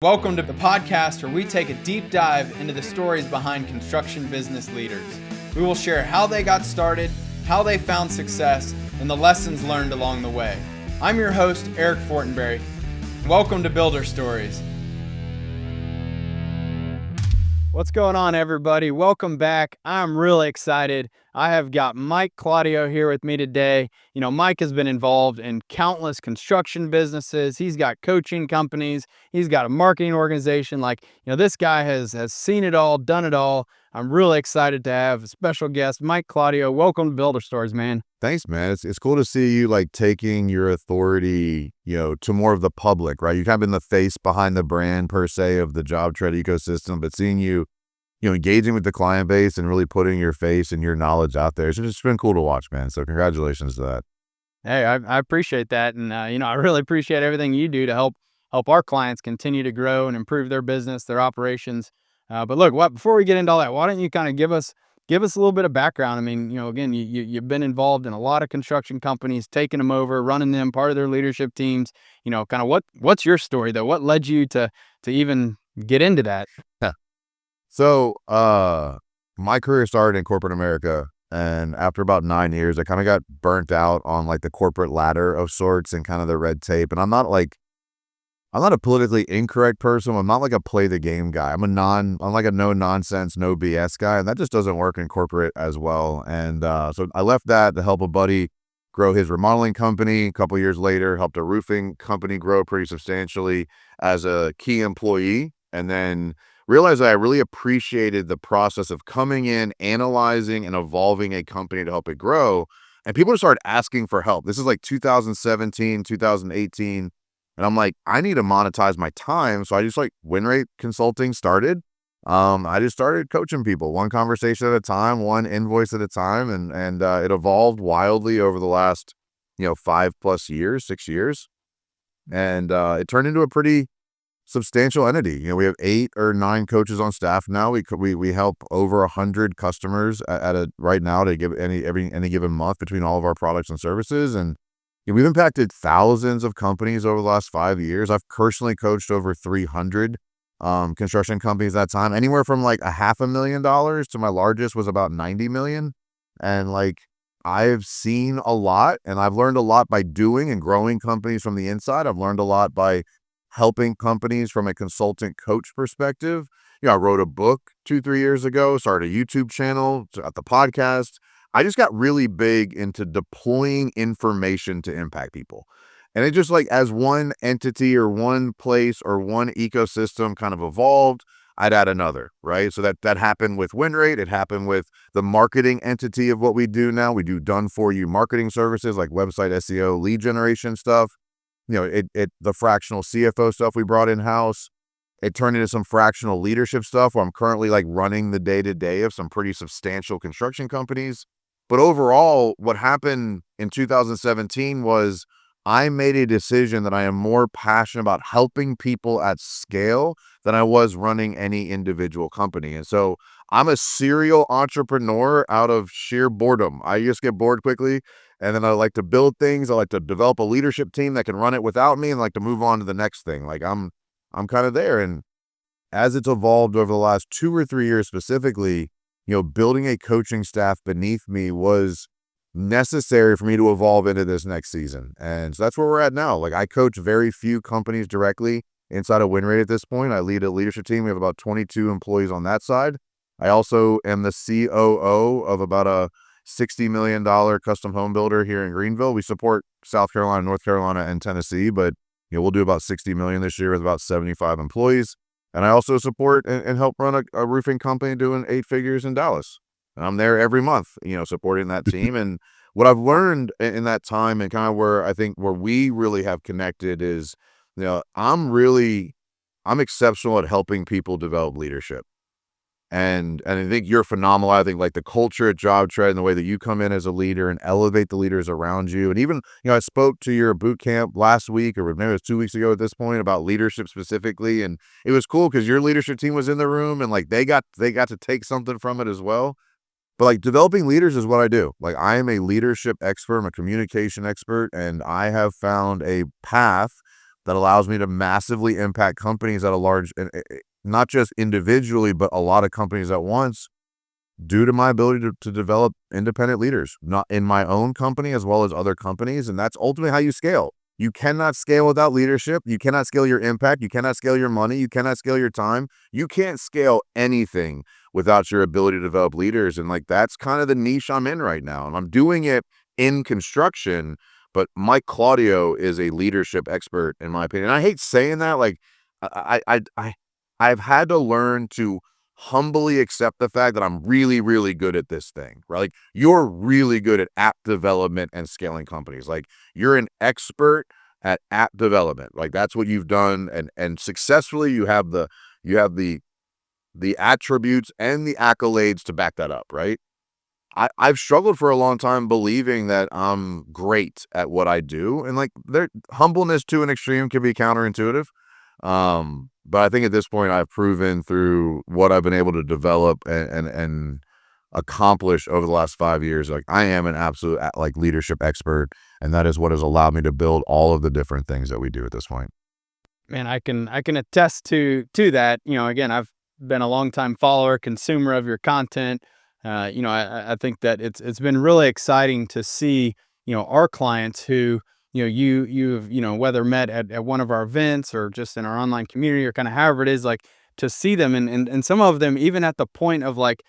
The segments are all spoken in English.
Welcome to the podcast where we take a deep dive into the stories behind construction business leaders. We will share how they got started, how they found success, and the lessons learned along the way. I'm your host, Eric Fortenberry. Welcome to Builder Stories. What's going on, everybody? Welcome back. I'm really excited. I have got Mike Claudio here with me today. You know, Mike has been involved in countless construction businesses. He's got coaching companies. He's got a marketing organization. This guy has seen it all, done it all. I'm really excited to have a special guest, Mike Claudio. Welcome to Builder Stories, man. Thanks, man. It's cool to see you taking your authority, to more of the public, right? You've kind of been the face behind the brand per se of the job trade ecosystem, but seeing you, engaging with the client base and really putting your face and your knowledge out there, it's just been cool to watch, man. So congratulations to that. Hey, I appreciate that. And, I really appreciate everything you do to help our clients continue to grow and improve their business, their operations. But look, before we get into all that, why don't you kind of give us a little bit of background? I mean, again, you've been involved in a lot of construction companies, taking them over, running them, part of their leadership teams. Kind of what's your story though? What led you to even get into that? So, my career started in corporate America, and after about 9 years, I kind of got burnt out on the corporate ladder of sorts and kind of the red tape. And I'm not a politically incorrect person. I'm not like a play the game guy. I'm like a no nonsense, no BS guy. And that just doesn't work in corporate as well. And so I left that to help a buddy grow his remodeling company. A couple years later, helped a roofing company grow pretty substantially as a key employee. And then realized that I really appreciated the process of coming in, analyzing and evolving a company to help it grow. And people just started asking for help. This is 2017, 2018. And I'm like, I need to monetize my time. So I just WinRate Consulting started. I just started coaching people one conversation at a time, one invoice at a time. And it evolved wildly over the last, 5+ years, 6 years. And it turned into a pretty substantial entity. We have 8 or 9 coaches on staff now. We help over 100 customers right now to give any given month between all of our products and services. And we've impacted thousands of companies over the last 5 years. I've personally coached over 300 construction companies that time, anywhere from $500,000 to my largest was about 90 million. And I've seen a lot, and I've learned a lot by doing and growing companies from the inside. I've learned a lot by helping companies from a consultant coach perspective. I wrote a book 2-3 years ago, started a YouTube channel, got the podcast. I just got really big into deploying information to impact people. And it just as one entity or one place or one ecosystem kind of evolved, I'd add another, right? So that happened with WinRate. It happened with the marketing entity of what we do now. We do done for you marketing services like website SEO, lead generation stuff. The fractional CFO stuff we brought in-house, it turned into some fractional leadership stuff where I'm currently running the day-to-day of some pretty substantial construction companies. But overall, what happened in 2017 was I made a decision that I am more passionate about helping people at scale than I was running any individual company. And so I'm a serial entrepreneur out of sheer boredom. I just get bored quickly. And then I like to build things. I like to develop a leadership team that can run it without me and like to move on to the next thing. I'm kind of there. And as it's evolved over the last 2 or 3 years specifically, building a coaching staff beneath me was necessary for me to evolve into this next season. And so that's where we're at now. I coach very few companies directly inside of WinRate at this point. I lead a leadership team. We have about 22 employees on that side. I also am the COO of about a $60 million custom home builder here in Greenville. We support South Carolina, North Carolina, and Tennessee, but we'll do about 60 million this year with about 75 employees. And I also support and help run a roofing company doing 8 figures in Dallas. And I'm there every month, supporting that team. And what I've learned in that time and kind of where we really have connected is, I'm exceptional at helping people develop leadership. And I think you're phenomenal. I think the culture at Job Tread and the way that you come in as a leader and elevate the leaders around you. And even, I spoke to your boot camp last week, or maybe it was 2 weeks ago at this point, about leadership specifically. And it was cool because your leadership team was in the room and they got to take something from it as well. But developing leaders is what I do. I am a leadership expert. I'm a communication expert, and I have found a path that allows me to massively impact companies at a large, not just individually, but a lot of companies at once, due to my ability to develop independent leaders, not in my own company as well as other companies. And that's ultimately how you scale. You cannot scale without leadership. You cannot scale your impact. You cannot scale your money. You cannot scale your time. You can't scale anything without your ability to develop leaders. And like, that's kind of the niche I'm in right now. And I'm doing it in construction, but Mike Claudio is a leadership expert in my opinion. And I hate saying that. Like, I've had to learn to humbly accept the fact that I'm really, really good at this thing, right? Like, you're really good at app development and scaling companies. Like, you're an expert at app development. Like, that's what you've done, and successfully. You have the attributes and the accolades to back that up, right? I've struggled for a long time believing that I'm great at what I do. And like, their humbleness to an extreme can be counterintuitive. But I think at this point I've proven through what I've been able to develop and accomplish over the last 5 years, like, I am an absolute like leadership expert. And that is what has allowed me to build all of the different things that we do at this point. Man, I can attest to that. Again, I've been a longtime follower, consumer of your content. I think that it's been really exciting to see, our clients who, you've, whether met at one of our events or just in our online community or kind of however it is, like, to see them, and some of them even at the point of like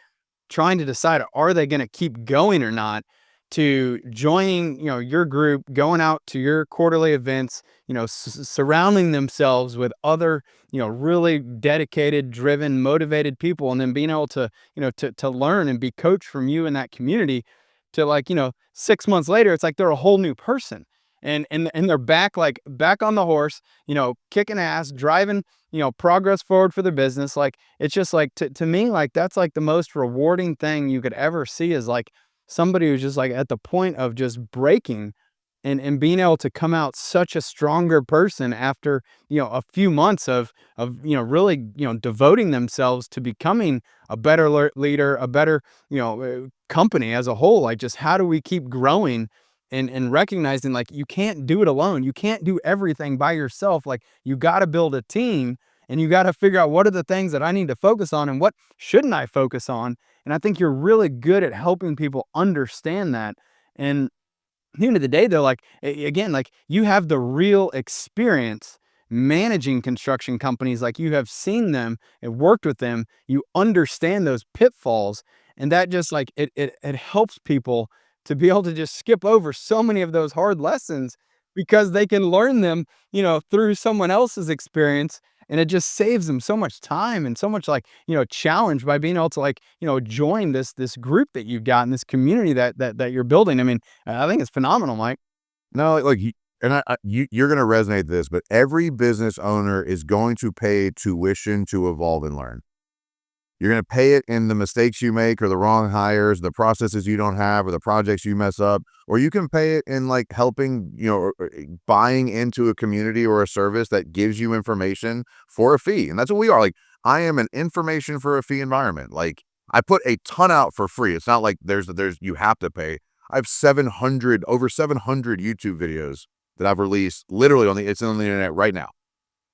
trying to decide, are they going to keep going or not, to joining, your group, going out to your quarterly events, surrounding themselves with other, really dedicated, driven, motivated people, and then being able to, to learn and be coached from you in that community, to, like, 6 months later, it's like they're a whole new person. And they're back on the horse, kicking ass, driving, progress forward for the business. Like, it's just like, to me, like, that's like the most rewarding thing you could ever see, is like somebody who's just like at the point of just breaking, and being able to come out such a stronger person after, a few months of, really, devoting themselves to becoming a better leader, a better, company as a whole. Like, just how do we keep growing, and recognizing, like, you can't do it alone. You can't do everything by yourself. Like, you got to build a team, and you got to figure out, what are the things that I need to focus on and what shouldn't I focus on. And I think you're really good at helping people understand that. And at the end of the day, though, like, again, like, you have the real experience managing construction companies. Like, you have seen them and worked with them. You understand those pitfalls, and that just, like, it helps people to be able to just skip over so many of those hard lessons, because they can learn them, through someone else's experience. And it just saves them so much time and so much, like, challenge, by being able to, like, join this group that you've got, in this community that you're building. I mean, I think it's phenomenal, Mike. No, like, you're going to resonate this, but every business owner is going to pay tuition to evolve and learn. You're going to pay it in the mistakes you make, or the wrong hires, the processes you don't have, or the projects you mess up, or you can pay it in, like, helping, or buying into a community or a service that gives you information for a fee. And that's what we are. Like, I am an information for a fee environment. Like, I put a ton out for free. It's not like there's you have to pay. I have over 700 YouTube videos that I've released literally it's on the internet right now.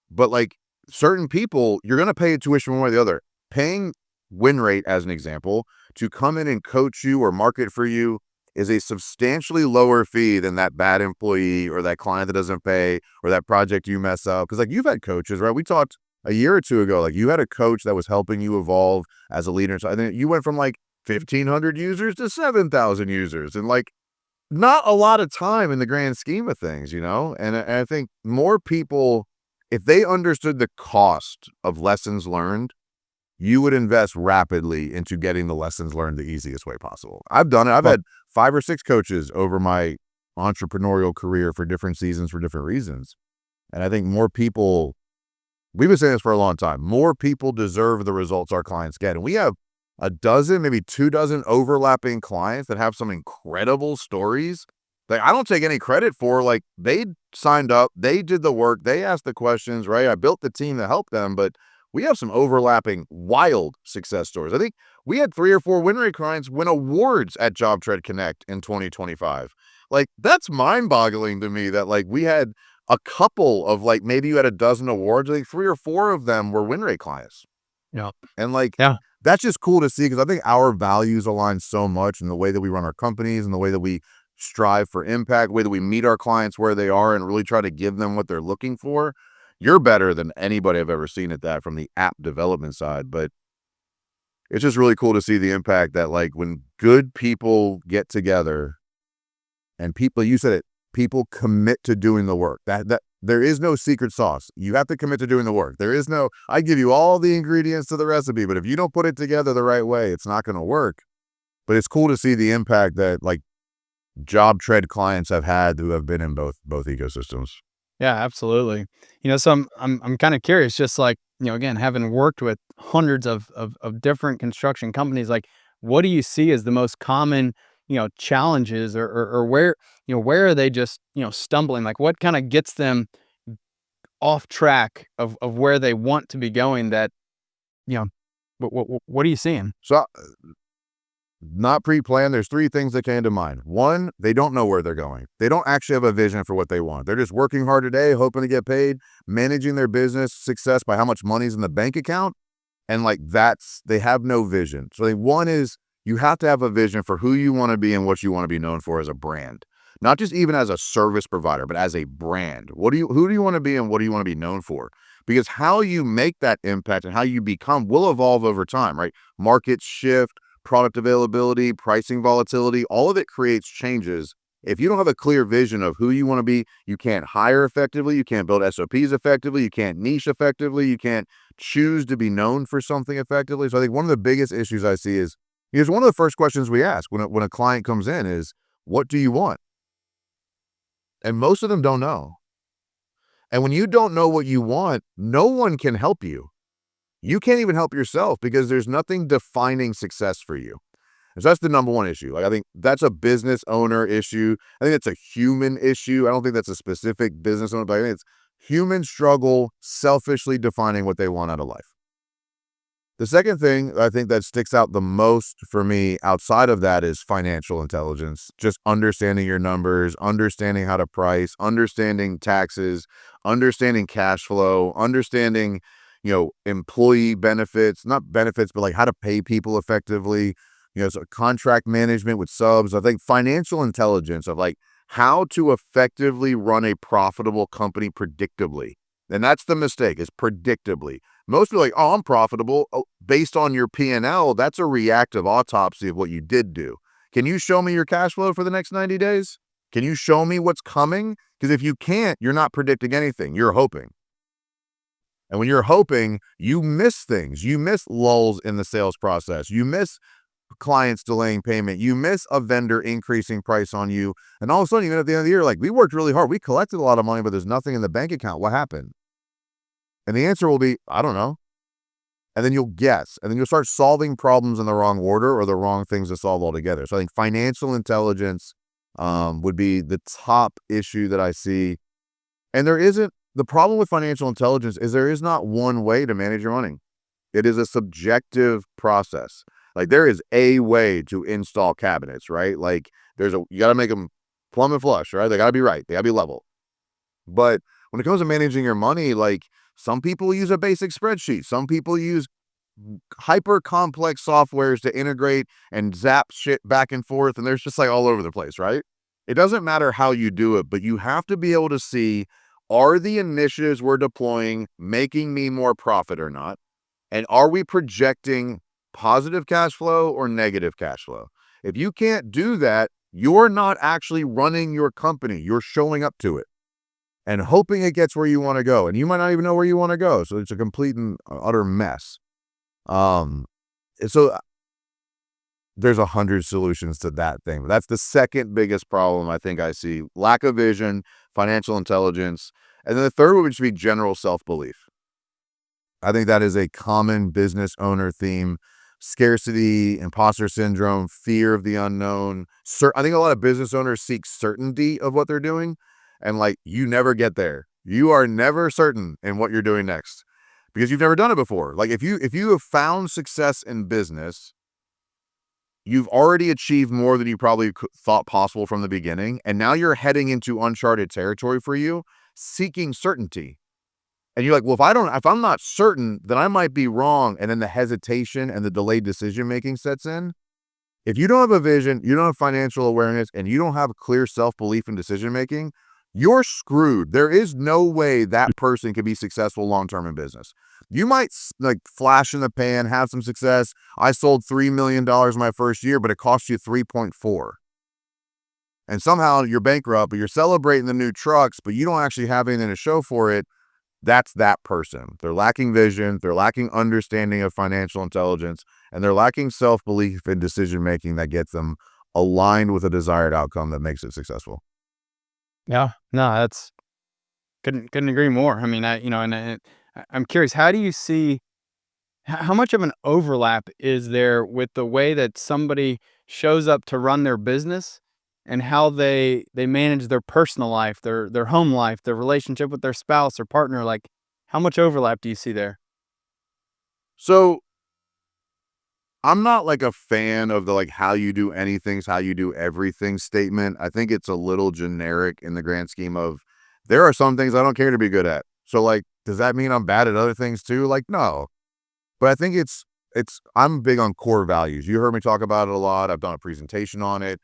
But like, certain people, you're going to pay a tuition one way or the other. Paying WinRate, as an example, to come in and coach you or market for you is a substantially lower fee than that bad employee, or that client that doesn't pay, or that project you mess up. Because, like, you've had coaches, right? We talked a year or two ago, like, you had a coach that was helping you evolve as a leader. So I think you went from like 1,500 users to 7,000 users, and like, not a lot of time in the grand scheme of things, And I think more people, if they understood the cost of lessons learned, you would invest rapidly into getting the lessons learned the easiest way possible. I've done it. I've had 5 or 6 coaches over my entrepreneurial career for different seasons, for different reasons. And I think more people, we've been saying this for a long time, more people deserve the results our clients get. And we have a dozen, maybe 2 dozen overlapping clients that have some incredible stories that I don't take any credit for. Like, they signed up, they did the work, they asked the questions, right? I built the team to help them, but we have some overlapping wild success stories. I think we had 3 or 4 WinRate clients win awards at JobTread Connect in 2025. Like, that's mind-boggling to me, that, like, we had a couple of like, maybe you had a dozen awards, I think 3 or 4 of them were WinRate clients. Yeah. And like, Yeah. that's just cool to see because I think our values align so much in the way that we run our companies and the way that we strive for impact, the way that we meet our clients where they are and really try to give them what they're looking for. You're better than anybody I've ever seen at that from the app development side. But it's just really cool to see the impact that like when good people get together and people, you said it, people commit to doing the work. That there is no secret sauce. You have to commit to doing the work. There is no, I give you all the ingredients to the recipe, but if you don't put it together the right way, it's not going to work. But it's cool to see the impact that like job tread clients have had who have been in both ecosystems. Yeah, absolutely. So I'm kind of curious, just like, again, having worked with hundreds of different construction companies, like what do you see as the most common, challenges or where, where are they just, stumbling? Like what kind of gets them off track of where they want to be going that, you know, what are you seeing? So not pre-planned. There's 3 things that came to mind. 1, they don't know where they're going. They don't actually have a vision for what they want. They're just working hard today, hoping to get paid, managing their business success by how much money's in the bank account. And like they have no vision. So like, 1 is you have to have a vision for who you want to be and what you want to be known for as a brand. Not just even as a service provider, but as a brand. Who do you want to be and what do you want to be known for? Because how you make that impact and how you become will evolve over time, right? Markets shift, product availability, pricing volatility, all of it creates changes. If you don't have a clear vision of who you want to be, you can't hire effectively, you can't build SOPs effectively, you can't niche effectively, you can't choose to be known for something effectively. So I think one of the biggest issues I see is, here's one of the first questions we ask when a client comes in is, what do you want? And most of them don't know. And when you don't know what you want, no one can help you. You can't even help yourself because there's nothing defining success for you. And so that's the number one issue. Like, I think that's a business owner issue. I think it's a human issue. I don't think that's a specific business owner, but I think it's human struggle selfishly defining what they want out of life. The second thing I think that sticks out the most for me outside of that is financial intelligence, just understanding your numbers, understanding how to price, understanding taxes, understanding cash flow, understanding, employee benefits, not benefits, but like how to pay people effectively, so contract management with subs. I think financial intelligence of like how to effectively run a profitable company predictably. And that's the mistake, is predictably. Most people are like, oh, I'm profitable. Oh, based on your P&L, that's a reactive autopsy of what you did do. Can you show me your cash flow for the next 90 days? Can you show me what's coming? Because if you can't, you're not predicting anything. You're hoping. And when you're hoping, you miss things. You miss lulls in the sales process. You miss clients delaying payment. You miss a vendor increasing price on you. And all of a sudden, even at the end of the year, like, we worked really hard. We collected a lot of money, but there's nothing in the bank account. What happened? And the answer will be, I don't know. And then you'll guess. And then you'll start solving problems in the wrong order or the wrong things to solve altogether. So I think financial intelligence would be the top issue that I see. And the problem with financial intelligence is there is not one way to manage your money. It is a subjective process. Like, there is a way to install cabinets, right? Like, you got to make them plumb and flush, right? They got to be right. They got to be level. But when it comes to managing your money, like, some people use a basic spreadsheet. Some people use hyper complex softwares to integrate and zap shit back and forth. And there's just like all over the place, right? It doesn't matter how you do it, but you have to be able to see, are the initiatives we're deploying making me more profit or not? And are we projecting positive cash flow or negative cash flow? If you can't do that, you're not actually running your company. You're showing up to it and hoping it gets where you want to go. And you might not even know where you want to go. So it's a complete and utter mess. So there's 100 solutions to that thing. But that's the second biggest problem I think I see. Lack of vision, financial intelligence. And then the third would just be general self-belief. I think that is a common business owner theme. Scarcity, imposter syndrome, fear of the unknown. I think a lot of business owners seek certainty of what they're doing. And like, you never get there. You are never certain in what you're doing next because you've never done it before. Like, if you have found success in business, you've already achieved more than you probably thought possible from the beginning. And now you're heading into uncharted territory for you. seeking certainty. And you're like, well, if I'm not certain, then I might be wrong. And then the hesitation and the delayed decision making sets in. If you don't have a vision, you don't have financial awareness, and you don't have clear self-belief in decision making, you're screwed. There is no way that person can be successful long-term in business. You might like flash in the pan, have some success. I sold $3 million my first year, but it cost you 3.4. And somehow you're bankrupt, but you're celebrating the new trucks, but you don't actually have anything to show for it. That's that person. They're lacking vision, they're lacking understanding of financial intelligence, and they're lacking self-belief in decision-making that gets them aligned with a desired outcome that makes it successful. Yeah. No, that's couldn't agree more. I mean, I'm curious, how do you see how much of an overlap is there with the way that somebody shows up to run their business and how they manage their personal life, their home life, their relationship with their spouse or partner? Like, how much overlap do you see there? So I'm not like a fan of the like how you do anything's how you do everything statement. I think it's a little generic in the grand scheme of there are some things I don't care to be good at. So like, does that mean I'm bad at other things too? Like, no. But I think I'm big on core values. You heard me talk about it a lot. I've done a presentation on it.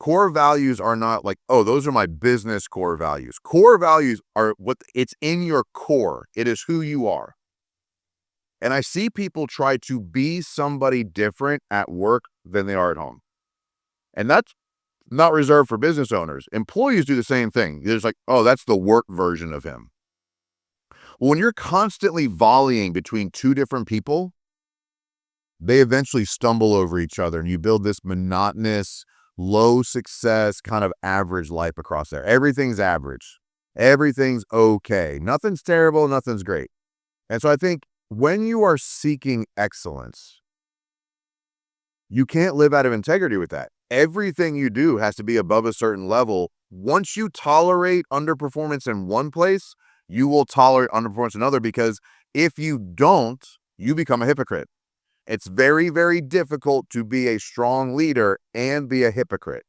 Core values are not like, oh, those are my business core values. Core values are what it's in your core. It is who you are. And I see people try to be somebody different at work than they are at home. And that's not reserved for business owners. Employees do the same thing. There's like, oh, that's the work version of him. Well, when you're constantly volleying between two different people, they eventually stumble over each other and you build this monotonous, low success kind of average life across there. Everything's average. Everything's okay. Nothing's terrible. Nothing's great. And so I think when you are seeking excellence, you can't live out of integrity with that. Everything you do has to be above a certain level. Once you tolerate underperformance in one place, you will tolerate underperformance in another, because if you don't, you become a hypocrite. It's very, very difficult to be a strong leader and be a hypocrite,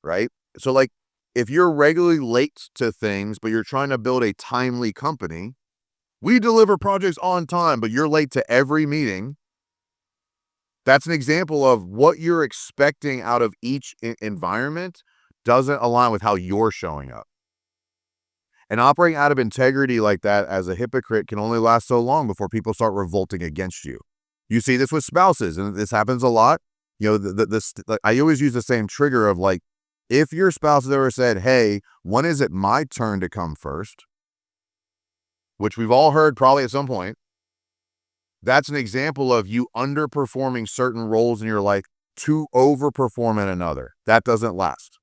right? So like if you're regularly late to things, but you're trying to build a timely company, we deliver projects on time, but you're late to every meeting. That's an example of what you're expecting out of each environment doesn't align with how you're showing up. And operating out of integrity like that as a hypocrite can only last so long before people start revolting against you. You see this with spouses, and this happens a lot. You know, like, I always use the same trigger of like, if your spouse has ever said, hey, when is it my turn to come first? Which we've all heard probably at some point. That's an example of you underperforming certain roles in your life to overperform in another. That doesn't last.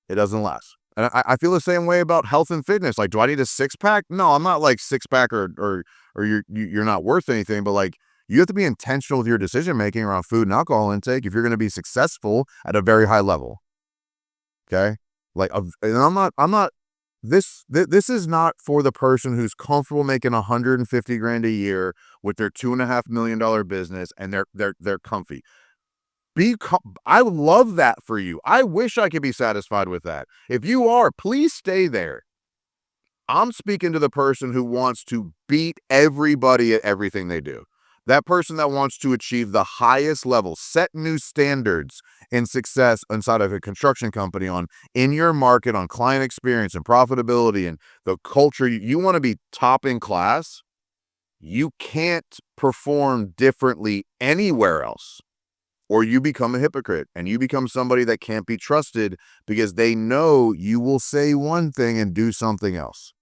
It doesn't last. And I feel the same way about health and fitness. Like, do I need a six pack? No, I'm not like six pack or you're not worth anything. But like, you have to be intentional with your decision making around food and alcohol intake if you're going to be successful at a very high level. Okay, like, and I'm not. This is not for the person who's comfortable making 150 grand a year with their $2.5 million business and they're comfy. I love that for you. I wish I could be satisfied with that. If you are, please stay there. I'm speaking to the person who wants to beat everybody at everything they do. That person that wants to achieve the highest level, set new standards in success inside of a construction company in your market, on client experience and profitability and the culture. You want to be top in class. You can't perform differently anywhere else, or you become a hypocrite and you become somebody that can't be trusted because they know you will say one thing and do something else.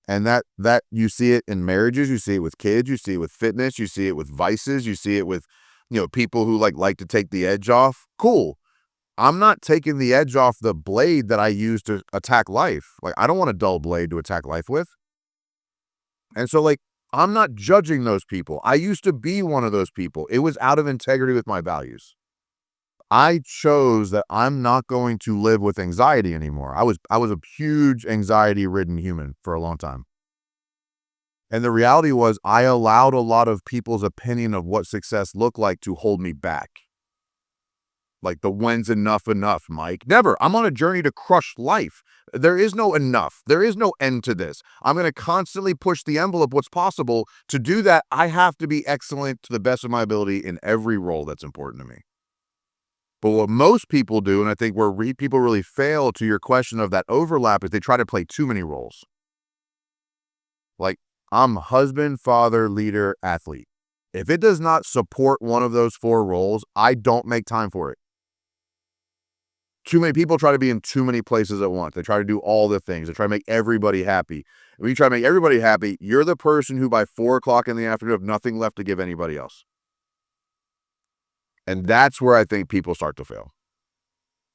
And that you see it in marriages, you see it with kids, you see it with fitness, you see it with vices, you see it with, people who like to take the edge off. Cool. I'm not taking the edge off the blade that I use to attack life. Like, I don't want a dull blade to attack life with. And so like, I'm not judging those people. I used to be one of those people. It was out of integrity with my values. I chose that I'm not going to live with anxiety anymore. I was a huge anxiety-ridden human for a long time. And the reality was I allowed a lot of people's opinion of what success looked like to hold me back. Like the when's enough, Mike? Never. I'm on a journey to crush life. There is no enough. There is no end to this. I'm going to constantly push the envelope what's possible. To do that, I have to be excellent to the best of my ability in every role that's important to me. But what most people do, and I think where people really fail to your question of that overlap, is they try to play too many roles. Like, I'm husband, father, leader, athlete. If it does not support one of those 4 roles, I don't make time for it. Too many people try to be in too many places at once. They try to do all the things. They try to make everybody happy. When you try to make everybody happy, you're the person who by 4 o'clock in the afternoon have nothing left to give anybody else. And that's where I think people start to fail.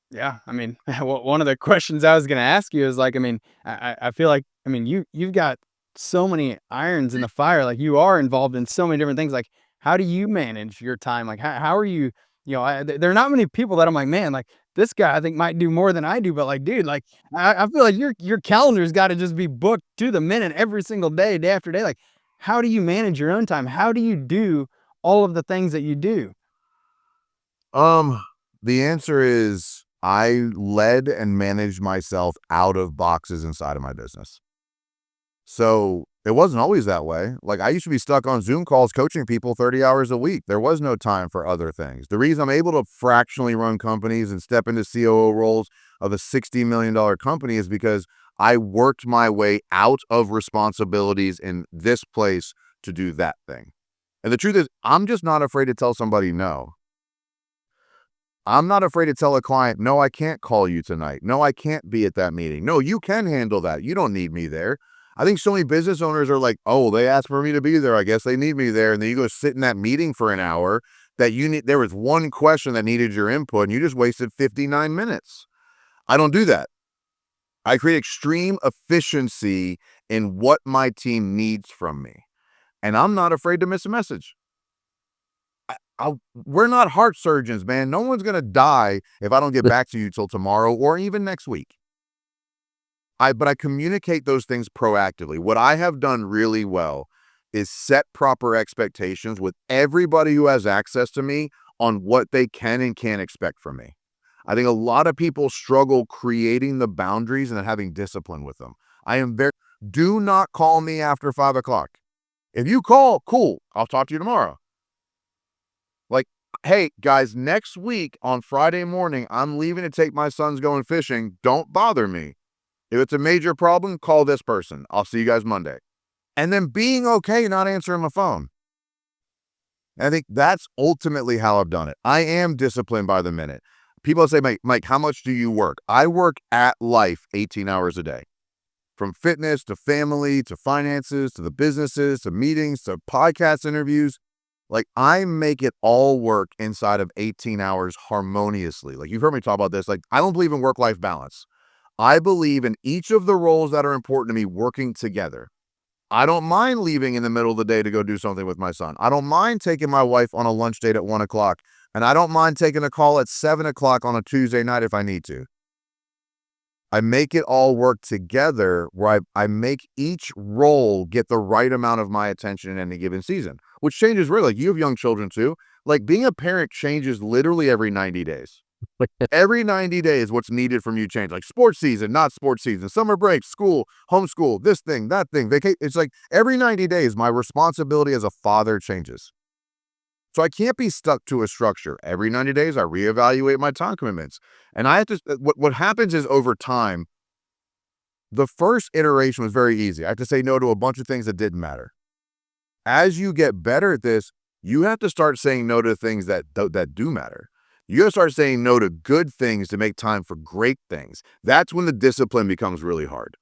Yeah, I mean, one of the questions I was going to ask you is like, I mean, I feel like, I mean, you've got so many irons in the fire. Like you are involved in so many different things. Like, how do you manage your time? Like, how are you? You know, there are not many people that I'm like, man, like this guy I think might do more than I do. But like, dude, like I feel like your calendar's got to just be booked to the minute every single day, day after day. Like, how do you manage your own time? How do you do all of the things that you do? The answer is I led and managed myself out of boxes inside of my business. So it wasn't always that way. Like I used to be stuck on Zoom calls coaching people 30 hours a week. There was no time for other things. The reason I'm able to fractionally run companies and step into COO roles of a $60 million company is because I worked my way out of responsibilities in this place to do that thing. And the truth is, I'm just not afraid to tell somebody no. I'm not afraid to tell a client, no, I can't call you tonight. No, I can't be at that meeting. No, you can handle that. You don't need me there. I think so many business owners are like, oh, they asked for me to be there. I guess they need me there. And then you go sit in that meeting for an hour that there was one question that needed your input and you just wasted 59 minutes. I don't do that. I create extreme efficiency in what my team needs from me. And I'm not afraid to miss a message. We're not heart surgeons, man. No one's going to die if I don't get back to you till tomorrow or even next week. But I communicate those things proactively. What I have done really well is set proper expectations with everybody who has access to me on what they can and can't expect from me. I think a lot of people struggle creating the boundaries and then having discipline with them. Do not call me after 5 o'clock. If you call, cool, I'll talk to you tomorrow. Like, hey, guys, next week on Friday morning, I'm leaving to take my sons going fishing. Don't bother me. If it's a major problem, call this person. I'll see you guys Monday. And then being okay not answering the phone. And I think that's ultimately how I've done it. I am disciplined by the minute. People say, Mike, how much do you work? I work at life 18 hours a day. From fitness to family to finances to the businesses to meetings to podcast interviews. Like I make it all work inside of 18 hours harmoniously. Like you've heard me talk about this. Like I don't believe in work-life balance. I believe in each of the roles that are important to me working together. I don't mind leaving in the middle of the day to go do something with my son. I don't mind taking my wife on a lunch date at 1 o'clock. And I don't mind taking a call at 7 o'clock on a Tuesday night if I need to. I make it all work together where I make each role get the right amount of my attention in any given season, which changes really. Like you have young children too. Like being a parent changes literally every 90 days. Every 90 days, what's needed from you change. Like sports season, not sports season, summer break, school, homeschool, this thing, that thing, vacation. It's like every 90 days, my responsibility as a father changes. So I can't be stuck to a structure. Every 90 days, I reevaluate my time commitments. And I have to, what happens is over time, the first iteration was very easy. I have to say no to a bunch of things that didn't matter. As you get better at this, you have to start saying no to things that do matter. You got to start saying no to good things to make time for great things. That's when the discipline becomes really hard,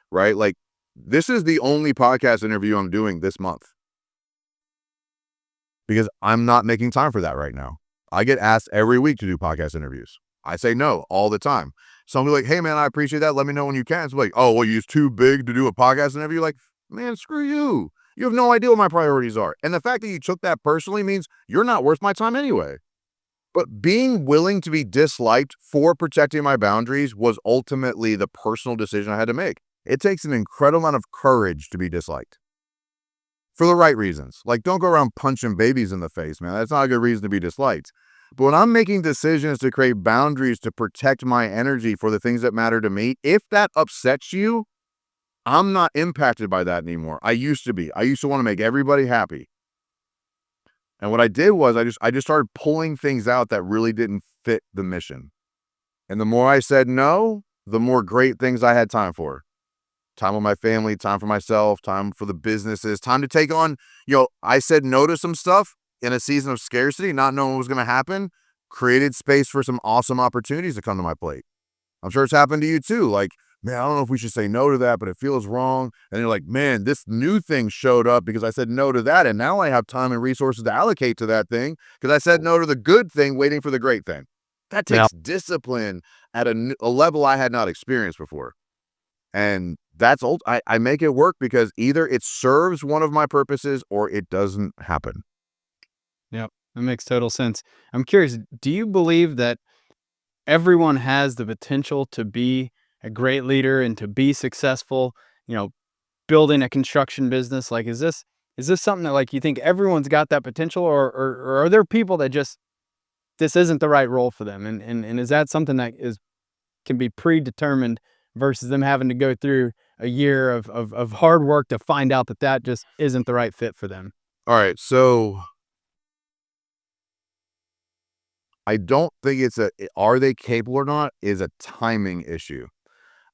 right? Like this is the only podcast interview I'm doing this month because I'm not making time for that right now. I get asked every week to do podcast interviews. I say no all the time. Somebody like, hey man, I appreciate that. Let me know when you can. It's like, oh, well, you're too big to do a podcast interview. Like, man, screw you. You have no idea what my priorities are. And the fact that you took that personally means you're not worth my time anyway. But being willing to be disliked for protecting my boundaries was ultimately the personal decision I had to make. It takes an incredible amount of courage to be disliked. For the right reasons. Like, don't go around punching babies in the face, man. That's not a good reason to be disliked. But when I'm making decisions to create boundaries to protect my energy for the things that matter to me, if that upsets you, I'm not impacted by that anymore. I used to be. I used to want to make everybody happy. And what I did was I just started pulling things out that really didn't fit the mission. And the more I said no, the more great things I had time for. Time with my family, time for myself, time for the businesses, time to take on, I said no to some stuff in a season of scarcity, not knowing what was going to happen, created space for some awesome opportunities to come to my plate. I'm sure it's happened to you too. Like, man, I don't know if we should say no to that, but it feels wrong. And you're like, man, this new thing showed up because I said no to that. And now I have time and resources to allocate to that thing because I said no to the good thing, waiting for the great thing. That Now, takes discipline at a level I had not experienced before. And that's old. I make it work because either it serves one of my purposes or it doesn't happen. yep, that makes total sense. I'm curious, do you believe that everyone has the potential to be a great leader and to be successful, you know, building a construction business? Like, is this something that like you think everyone's got that potential, or are there people that just this isn't the right role for them? And is that something that is can be predetermined versus them having to go through a year of hard work to find out that that just isn't the right fit for them? All right. So I don't think are they capable or not is a timing issue.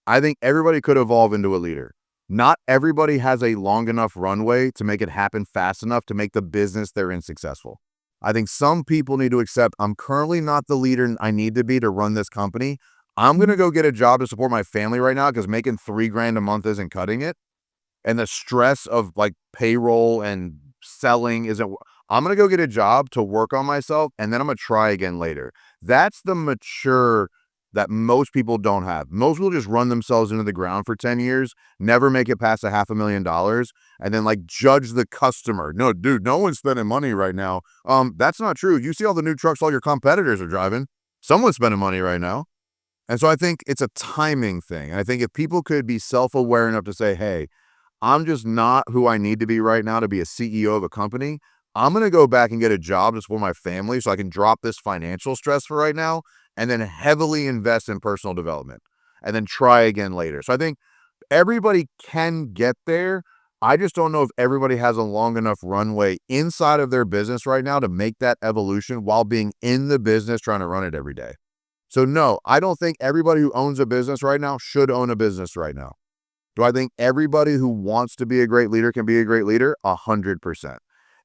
I think everybody could evolve into a leader. Not everybody has a long enough runway to make it happen fast enough to make the business they're in successful. I think some people need to accept I'm currently not the leader I need to be to run this company. I'm going to go get a job to support my family right now because making $3,000 a month isn't cutting it. And the stress of like payroll and selling isn't. I'm going to go get a job to work on myself and then I'm going to try again later. That's the mature that most people don't have. Most people just run themselves into the ground for 10 years, never make it past $500,000, and then like judge the customer. No, dude, no one's spending money right now. That's not true. You see all the new trucks all your competitors are driving. Someone's spending money right now. And so I think it's a timing thing. And I think if people could be self-aware enough to say, hey, I'm just not who I need to be right now to be a CEO of a company. I'm going to go back and get a job to support my family so I can drop this financial stress for right now and then heavily invest in personal development and then try again later. So I think everybody can get there. I just don't know if everybody has a long enough runway inside of their business right now to make that evolution while being in the business trying to run it every day. So no, I don't think everybody who owns a business right now should own a business right now. Do I think everybody who wants to be a great leader can be a great leader? 100%.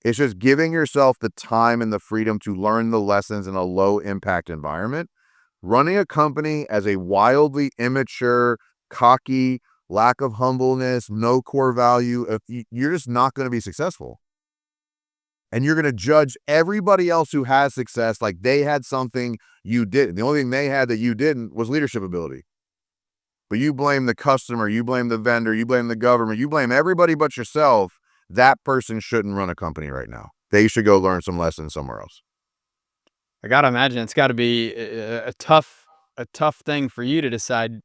It's just giving yourself the time and the freedom to learn the lessons in a low impact environment. Running a company as a wildly immature, cocky, lack of humbleness, no core value, you're just not going to be successful. And you're going to judge everybody else who has success like they had something you didn't. The only thing they had that you didn't was leadership ability. But you blame the customer, you blame the vendor, you blame the government, you blame everybody but yourself. That person shouldn't run a company right now. They should go learn some lessons somewhere else. I gotta imagine it's got to be a tough thing for you to decide.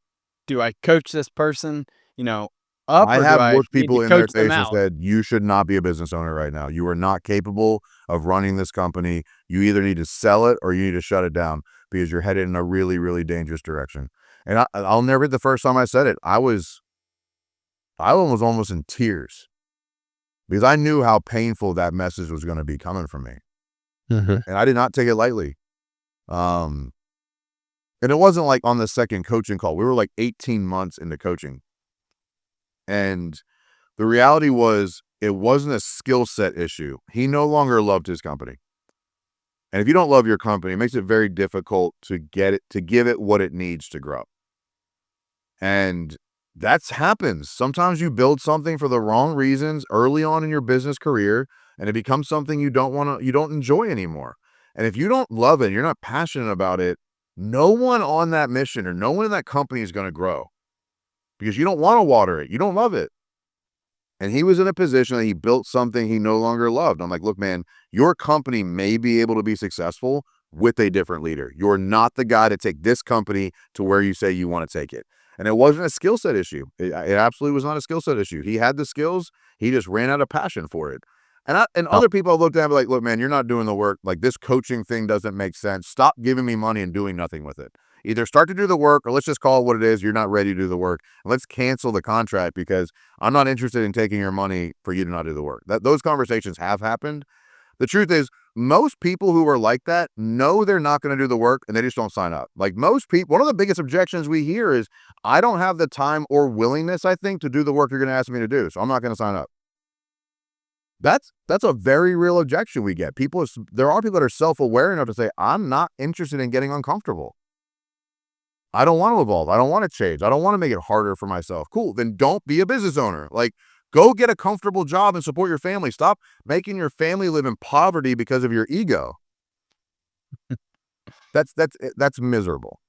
Do I coach this person, you know, up, I or do have I looked need to people in their coach them face and out? said, you should not be a business owner right now. You are not capable of running this company. You either need to sell it or you need to shut it down because you're headed in a really, really dangerous direction. And I'll never forget the first time I said it. I was almost in tears because I knew how painful that message was going to be coming from me. Mhm. And I did not take it lightly. And it wasn't like on the second coaching call. We were like 18 months into coaching. And the reality was it wasn't a skill set issue. He no longer loved his company. And if you don't love your company, it makes it very difficult to give it what it needs to grow. And that's happens. Sometimes you build something for the wrong reasons early on in your business career, and it becomes something you don't enjoy anymore. And if you don't love it, you're not passionate about it, no one on that mission or no one in that company is going to grow because you don't want to water it. You don't love it. And he was in a position that he built something he no longer loved. I'm like, look, man, your company may be able to be successful with a different leader. You're not the guy to take this company to where you say you want to take it. And it wasn't a skill set issue. It absolutely was not a skill set issue. He had the skills. He just ran out of passion for it. And Oh, other people I looked at and be like, look, man, you're not doing the work. Like this coaching thing doesn't make sense. Stop giving me money and doing nothing with it. Either start to do the work or let's just call it what it is. You're not ready to do the work. And let's cancel the contract because I'm not interested in taking your money for you to not do the work. Those conversations have happened. The truth is, most people who are like that know they're not going to do the work and they just don't sign up. Like most people, one of the biggest objections we hear is, I don't have the time or willingness, I think, to do the work you're going to ask me to do. So I'm not going to sign up. That's a very real objection we get. There are people that are self-aware enough to say, I'm not interested in getting uncomfortable. I don't want to evolve. I don't want to change. I don't want to make it harder for myself. Cool. Then don't be a business owner. Like, go get a comfortable job and support your family. Stop making your family live in poverty because of your ego. That's miserable.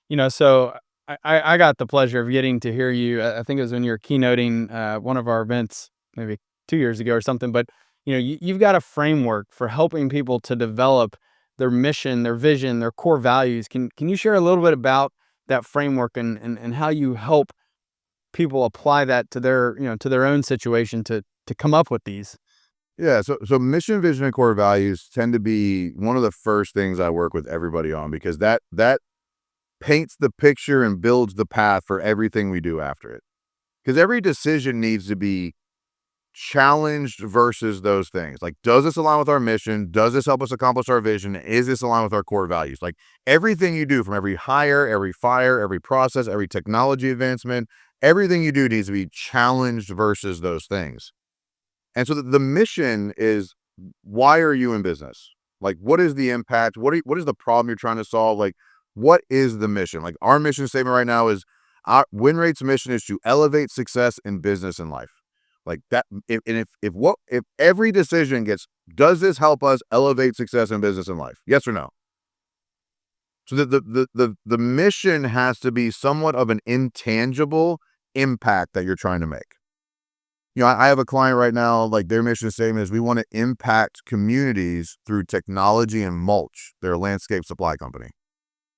yeah. So I got the pleasure of getting to hear you. I think it was when you were keynoting one of our events, maybe 2 years ago or something. But you've got a framework for helping people to develop their mission, their vision, their core values. Can you share a little bit about that framework and how you help people apply that to their own situation to come up with these? Yeah. So mission, vision, and core values tend to be one of the first things I work with everybody on because that paints the picture and builds the path for everything we do after it. Because every decision needs to be challenged versus those things. Like, does this align with our mission? Does this help us accomplish our vision? Is this aligned with our core values? Like, everything you do, from every hire, every fire, every process, every technology advancement, everything you do needs to be challenged versus those things. And so the mission is, why are you in business? Like, what is the impact? What is the problem you're trying to solve? Like, what is the mission? Like, our mission statement right now is, our WinRate's mission is to elevate success in business and life. Like that. If every decision gets, does this help us elevate success in business and life? Yes or no? So the mission has to be somewhat of an intangible impact that you're trying to make. I have a client right now, like their mission statement is, we want to impact communities through technology and mulch. They're a landscape supply company.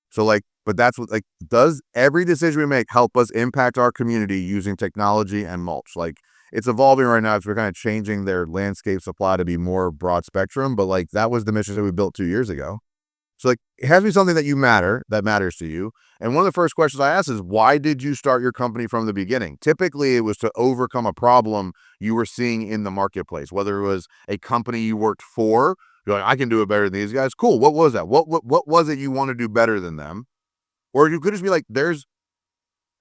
So but that's what, does every decision we make help us impact our community using technology and mulch? Like, it's evolving right now. So we're kind of changing their landscape supply to be more broad spectrum, but that was the mission that we built 2 years ago. So it has to be something that matters to you. And one of the first questions I ask is, why did you start your company from the beginning? Typically, it was to overcome a problem you were seeing in the marketplace, whether it was a company you worked for. You're like, I can do it better than these guys. Cool. What was that? What was it you want to do better than them? Or you could just be like, there's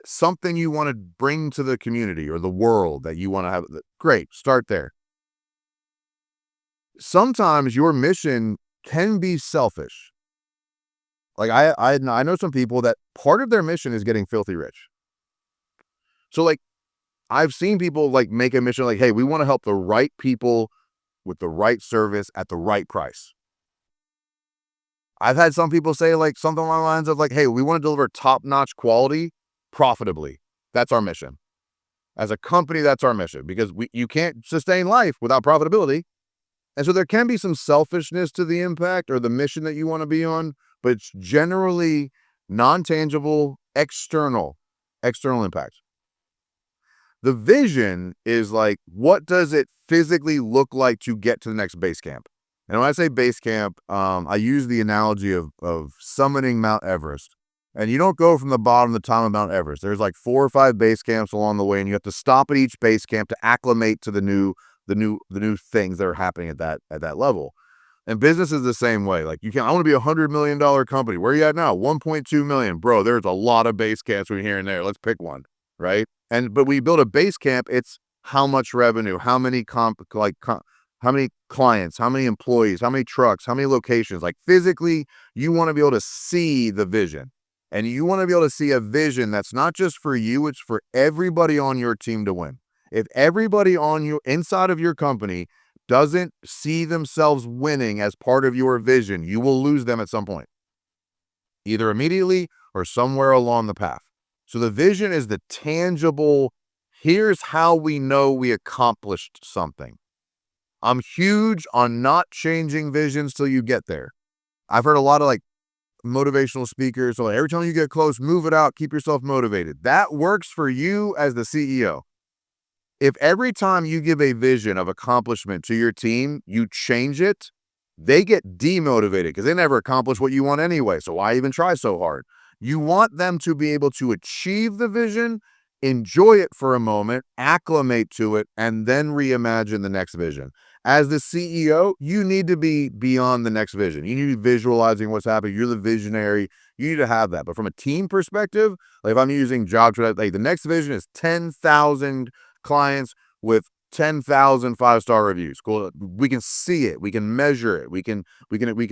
something you want to bring to the community or the world that you want to have. Great. Start there. Sometimes your mission can be selfish. Like, I know some people that part of their mission is getting filthy rich. So I've seen people make a mission hey, we want to help the right people with the right service at the right price. I've had some people say something along the lines of hey, we want to deliver top-notch quality profitably. That's our mission. As a company, that's our mission, because you can't sustain life without profitability. And so there can be some selfishness to the impact or the mission that you want to be on, but it's generally non-tangible, external impact. The vision is what does it physically look like to get to the next base camp? And when I say base camp, I use the analogy of summiting Mount Everest. And you don't go from the bottom to the top of Mount Everest. There's 4 or 5 base camps along the way, and you have to stop at each base camp to acclimate to the new things that are happening at that level. And business is the same way. I want to be $100 million company. Where are you at now? 1.2 million. Bro, there's a lot of base camps between here and there. Let's pick one, right? But when you build a base camp, it's how much revenue, how many how many clients, how many employees, how many trucks, how many locations. Physically, you want to be able to see the vision. And you want to be able to see a vision that's not just for you, it's for everybody on your team to win. If everybody inside of your company doesn't see themselves winning as part of your vision, you will lose them at some point, either immediately or somewhere along the path. So the vision is the tangible, here's how we know we accomplished something. I'm huge on not changing visions till you get there. I've heard a lot of motivational speakers, so every time you get close, move it out, keep yourself motivated. That works for you as the CEO. If every time you give a vision of accomplishment to your team, you change it, they get demotivated because they never accomplish what you want anyway. So why even try so hard? You want them to be able to achieve the vision, enjoy it for a moment, acclimate to it, and then reimagine the next vision. As the CEO, you need to be beyond the next vision. You need to be visualizing what's happening. You're the visionary. You need to have that. But from a team perspective, like if I'm using jobs, like the next vision is 10,000 clients with 10,000 5-star reviews. Cool. We can see it. We can measure it. We can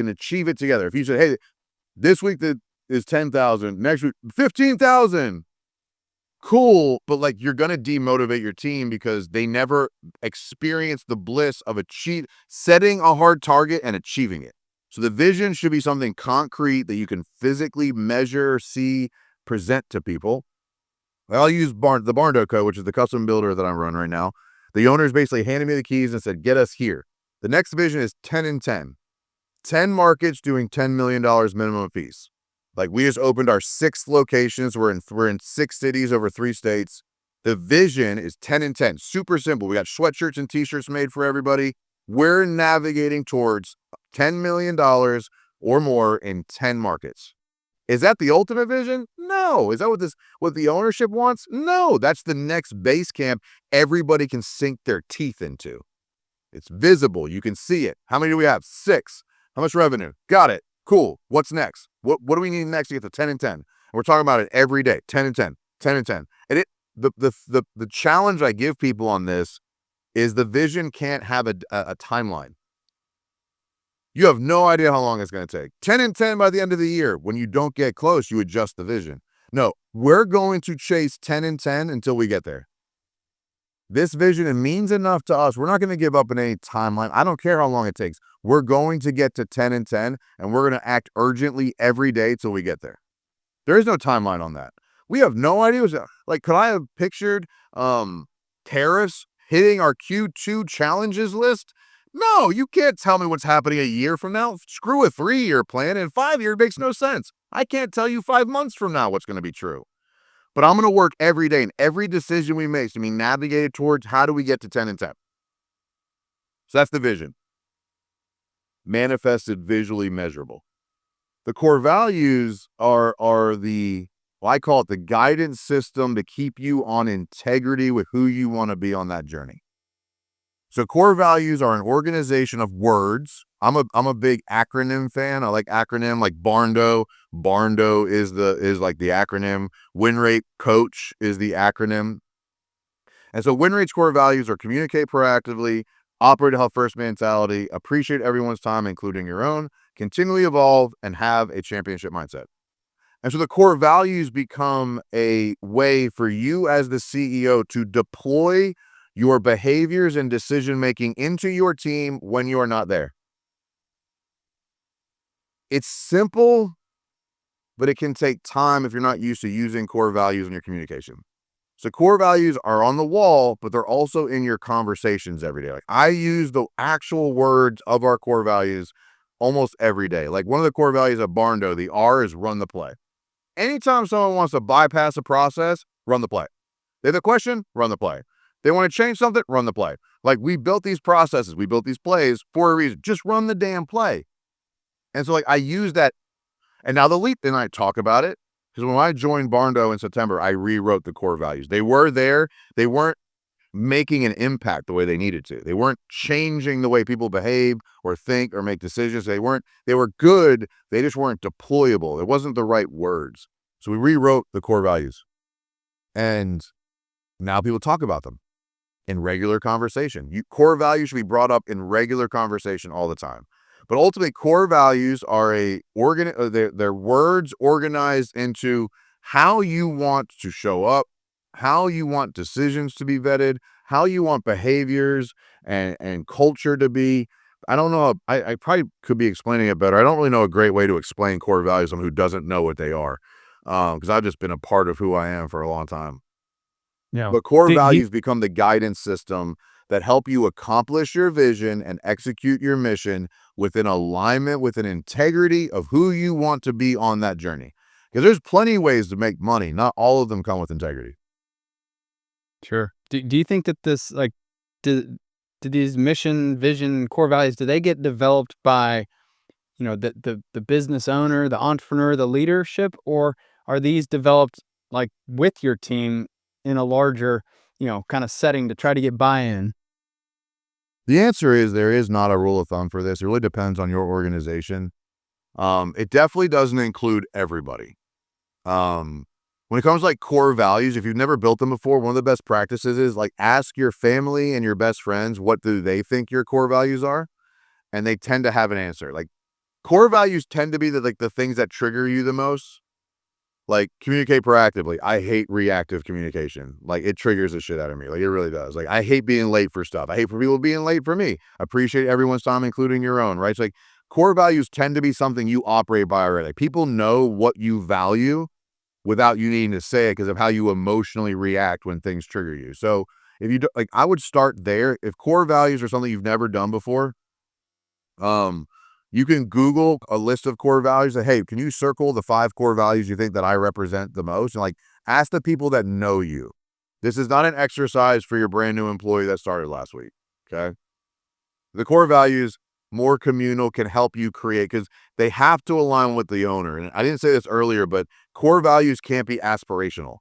achieve it together. If you say, hey, this week that is 10,000, next week 15,000. Cool, but like you're gonna demotivate your team because they never experience the bliss of setting a hard target and achieving it. So the vision should be something concrete that you can physically measure, see, present to people. I'll use the Barndo Code, which is the custom builder that I'm running right now. The owners basically handed me the keys and said, get us here. The next vision is 10 and 10. 10 markets doing $10 million minimum fees. Like we just opened our 6th locations. We're in 6 cities over 3 states. The vision is 10 and 10. Super simple. We got sweatshirts and t-shirts made for everybody. We're navigating towards $10 million or more in 10 markets. Is that the ultimate vision? No. Is that what the ownership wants? No. That's the next base camp everybody can sink their teeth into. It's visible. You can see it. How many do we have? 6. How much revenue? Got it. Cool. What's next? What do we need next to get to 10 and 10? And we're talking about it every day. 10 and 10, 10 and 10. And the challenge I give people on this is the vision can't have a timeline. You have no idea how long it's going to take. 10 and 10 by the end of the year. When you don't get close, you adjust the vision. No, we're going to chase 10 and 10 until we get there. This vision, it means enough to us. We're not going to give up in any timeline. I don't care how long it takes. We're going to get to 10 and 10, and we're going to act urgently every day till we get there. There is no timeline on that. We have no idea. Like, could I have pictured tariffs hitting our Q2 challenges list? No, you can't tell me what's happening a year from now. Screw a 3-year plan, and 5-year makes no sense. I can't tell you 5 months from now what's going to be true. But I'm going to work every day, and every decision we make to be navigated towards how do we get to 10 and 10. So that's the vision. Manifested, visually measurable. The core values are I call it the guidance system to keep you on integrity with who you want to be on that journey. So core values are an organization of words. I'm a big acronym fan. I like acronym like Barndo. Barndo is like the acronym. WinRate Coach is the acronym. And so WinRate's core values are communicate proactively, operate a health first mentality, appreciate everyone's time, including your own, continually evolve, and have a championship mindset. And so the core values become a way for you as the CEO to deploy your behaviors and decision-making into your team when you are not there. It's simple, but it can take time if you're not used to using core values in your communication. So core values are on the wall, but they're also in your conversations every day. Like I use the actual words of our core values almost every day. Like one of the core values of Barndo, the R is run the play. Anytime someone wants to bypass a process, run the play. They have a question, run the play. They want to change something, run the play. Like we built these processes, we built these plays for a reason. Just run the damn play. And so like I use that. And now the leap, then I talk about it. Because when I joined Barndo in September, I rewrote the core values. They were there. They weren't making an impact the way they needed to. They weren't changing the way people behave or think or make decisions. They were good. They just weren't deployable. It wasn't the right words. So we rewrote the core values. And now people talk about them in regular conversation. Core values should be brought up in regular conversation all the time. But ultimately, core values are they're words organized into how you want to show up, how you want decisions to be vetted, how you want behaviors and culture to be. I don't know. I probably could be explaining it better. I don't really know a great way to explain core values to someone who doesn't know what they are, because I've just been a part of who I am for a long time. Yeah. But core Do you, values become the guidance system that help you accomplish your vision and execute your mission within alignment, with an integrity of who you want to be on that journey. Because there's plenty of ways to make money. Not all of them come with integrity. Sure. Do you think that this, like, do do these mission, vision, core values, do they get developed by, the business owner, the entrepreneur, the leadership, or are these developed, like, with your team in a larger, kinda setting to try to get buy-in? The answer is there is not a rule of thumb for this. It really depends on your organization. It definitely doesn't include everybody. Um, when it comes to like core values, if you've never built them before, one of the best practices is like ask your family and your best friends what do they think your core values are, and they tend to have an answer. Like core values tend to be the things that trigger you the most. Like communicate proactively. I hate reactive communication. Like it triggers the shit out of me. Like it really does. Like I hate being late for stuff. I hate for people being late for me. Appreciate everyone's time, including your own. Right? It's like core values tend to be something you operate by already. Like, people know what you value without you needing to say it because of how you emotionally react when things trigger you. So if you do, like, I would start there. If core values are something you've never done before, um, you can Google a list of core values. That, hey, can you circle the 5 core values you think that I represent the most? And like, ask the people that know you. This is not an exercise for your brand new employee that started last week. Okay. The core values, more communal, can help you create because they have to align with the owner. And I didn't say this earlier, but core values can't be aspirational.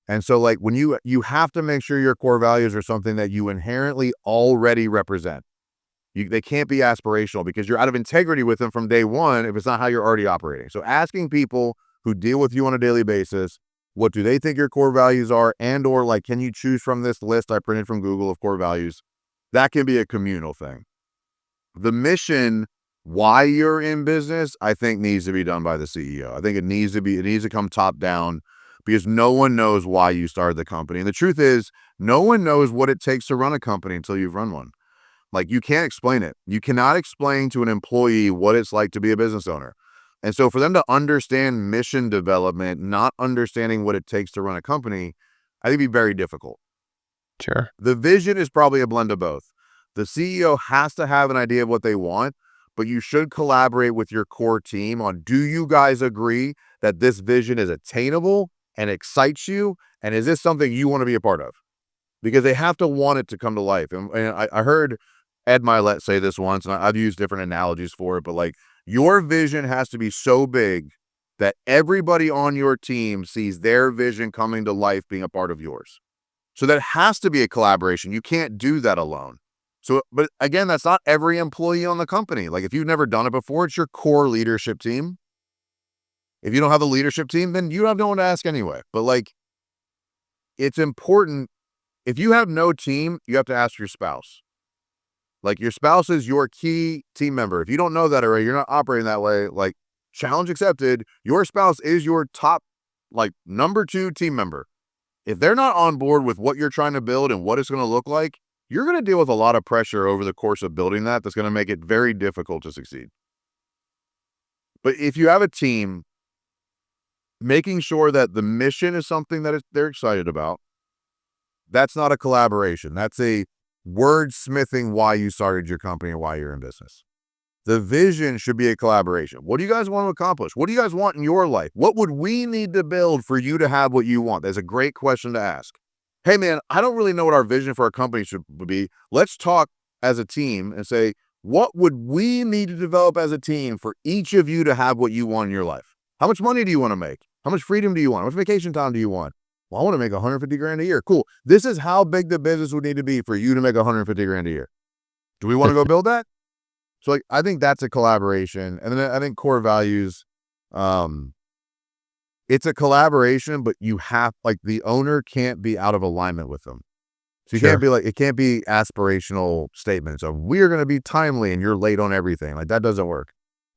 And so like when you have to make sure your core values are something that you inherently already represent. They can't be aspirational because you're out of integrity with them from day one if it's not how you're already operating. So asking people who deal with you on a daily basis, what do they think your core values are? And or like, can you choose from this list I printed from Google of core values? That can be a communal thing. The mission, why you're in business, I think needs to be done by the CEO. I think it needs to come top down because no one knows why you started the company. And the truth is, no one knows what it takes to run a company until you've run one. Like you can't explain it. You cannot explain to an employee what it's like to be a business owner. And so for them to understand mission development, not understanding what it takes to run a company, I think it'd be very difficult. Sure. The vision is probably a blend of both. The CEO has to have an idea of what they want, but you should collaborate with your core team on, do you guys agree that this vision is attainable and excites you? And is this something you want to be a part of? Because they have to want it to come to life. And I heard Ed Milet say this once, and I've used different analogies for it, but like your vision has to be so big that everybody on your team sees their vision coming to life being a part of yours. So that has to be a collaboration. You can't do that alone. So, but again, that's not every employee on the company. Like if you've never done it before, it's your core leadership team. If you don't have a leadership team, then you have no one to ask anyway. But like, it's important. If you have no team, you have to ask your spouse. Like your spouse is your key team member. If you don't know that already, you're not operating that way. Like challenge accepted. Your spouse is your top, like number 2 team member. If they're not on board with what you're trying to build and what it's going to look like, you're going to deal with a lot of pressure over the course of building that's going to make it very difficult to succeed. But if you have a team, making sure that the mission is something that they're excited about, that's not a collaboration. That's a wordsmithing why you started your company and why you're in business. The vision should be a collaboration. What do you guys want to accomplish? What do you guys want in your life? What would we need to build for you to have what you want? That's a great question to ask. Hey man, I don't really know what our vision for our company should be. Let's talk as a team and say, what would we need to develop as a team for each of you to have what you want in your life? How much money do you want to make? How much freedom do you want? How much vacation time do you want? Well, I want to make 150 grand a year. Cool. This is how big the business would need to be for you to make 150 grand a year. Do we want to go build that? So like, I think that's a collaboration. And then I think core values, it's a collaboration, but you have, like, the owner can't be out of alignment with them. So you can't Sure. be like, it can't be aspirational statements of we're going to be timely and you're late on everything. Like that doesn't work.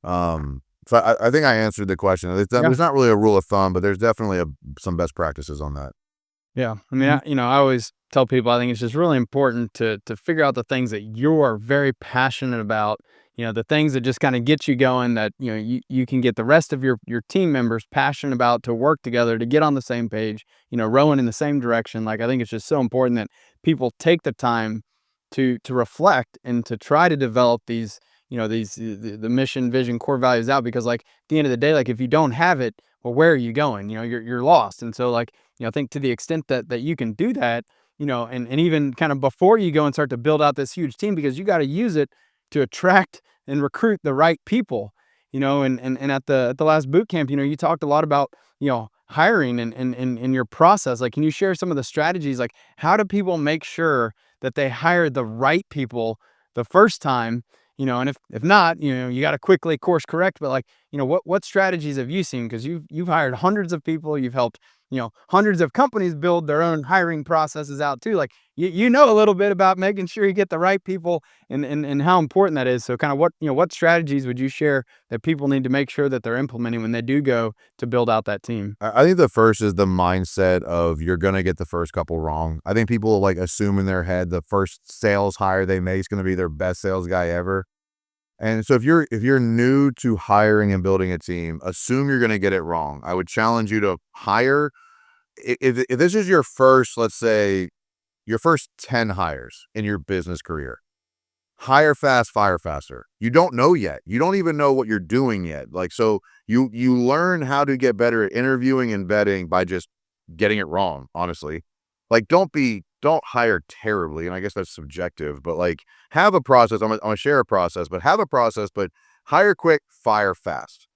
So I think I answered the question. Yeah. There's not really a rule of thumb, but there's definitely some best practices on that. Yeah. I mean, I always tell people I think it's just really important to figure out the things that you are very passionate about, the things that just kind of get you going that, you can get the rest of your team members passionate about to work together, to get on the same page, rowing in the same direction. Like I think it's just so important that people take the time to reflect and to try to develop these, the mission, vision, core values out because like at the end of the day, like if you don't have it, well, where are you going? You're lost. And so, like, I think to the extent that you can do that, and even kind of before you go and start to build out this huge team, because you got to use it to attract and recruit the right people. And at the last boot camp, you talked a lot about, hiring and your process. Like, can you share some of the strategies? Like, how do people make sure that they hire the right people the first time? And if not, you got to quickly course correct. But, like, what strategies have you seen? Because you've hired hundreds of people. You've helped, hundreds of companies build their own hiring processes out too. Like, you know a little bit about making sure you get the right people, and how important that is. So kind of what strategies would you share that people need to make sure that they're implementing when they do go to build out that team? I think the first is the mindset of you're going to get the first couple wrong. I think people like assume in their head the first sales hire they make is going to be their best sales guy ever. And so if you're new to hiring and building a team, assume you're going to get it wrong. I would challenge you to hire. If this is your first, let's say your first 10 hires in your business career, hire fast, fire faster. You don't know yet. You don't even know what you're doing yet. Like, so you learn how to get better at interviewing and vetting by just getting it wrong, honestly. Like, don't hire terribly. And I guess that's subjective, but like, have a process. I'm gonna share a process, but have a process, but hire quick, fire fast.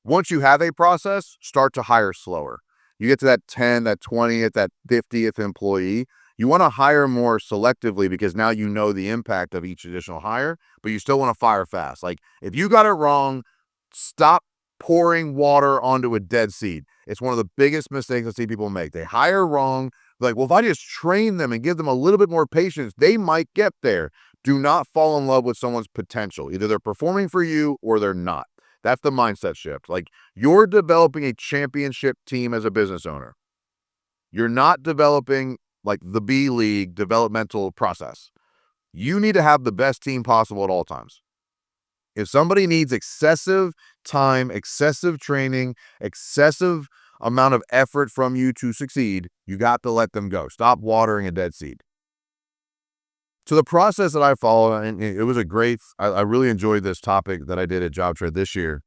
Once you have a process, start to hire slower. You get to that 10, that 20th, that 50th employee. You want to hire more selectively because now you know the impact of each additional hire, but you still want to fire fast. Like, if you got it wrong, stop pouring water onto a dead seed. It's one of the biggest mistakes I see people make. They hire wrong. Like, well, if I just train them and give them a little bit more patience, they might get there. Do not fall in love with someone's potential. Either they're performing for you or they're not. That's the mindset shift. Like, you're developing a championship team as a business owner. You're not developing like the B League developmental process. You need to have the best team possible at all times. If somebody needs excessive time, excessive training, excessive amount of effort from you to succeed, you got to let them go. Stop watering a dead seed. So the process that I follow, and it was I really enjoyed this topic that I did at Job Trade this year.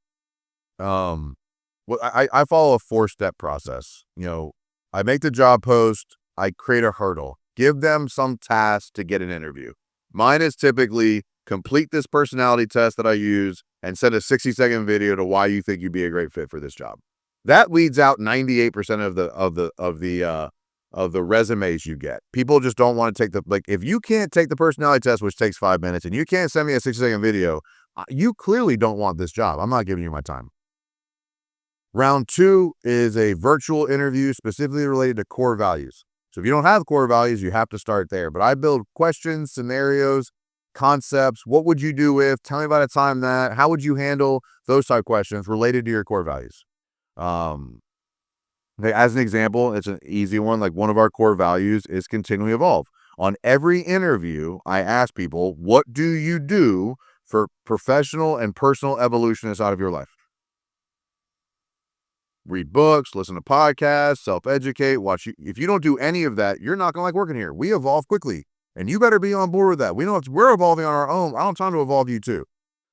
I follow a 4-step process. I make the job post, I create a hurdle, give them some task to get an interview. Mine is typically complete this personality test that I use and send a 60-second video to why you think you'd be a great fit for this job. That weeds out 98% of the resumes you get. People just don't want to take if you can't take the personality test, which takes 5 minutes, and you can't send me a 60-second video, you clearly don't want this job. I'm not giving you my time. Round 2 is a virtual interview specifically related to core values. So if you don't have core values, you have to start there. But I build questions, scenarios, concepts. What would you do if? Tell me about a time that. How would you handle those type of questions related to your core values? As an example, it's an easy one. Like, one of our core values is continually evolve. On every interview, I ask people, what do you do for professional and personal evolution inside of your life? Read books, listen to podcasts, self-educate, watch. If you don't do any of that, you're not going to like working here. We evolve quickly, and you better be on board with that. We're evolving on our own. I don't have time to evolve you too.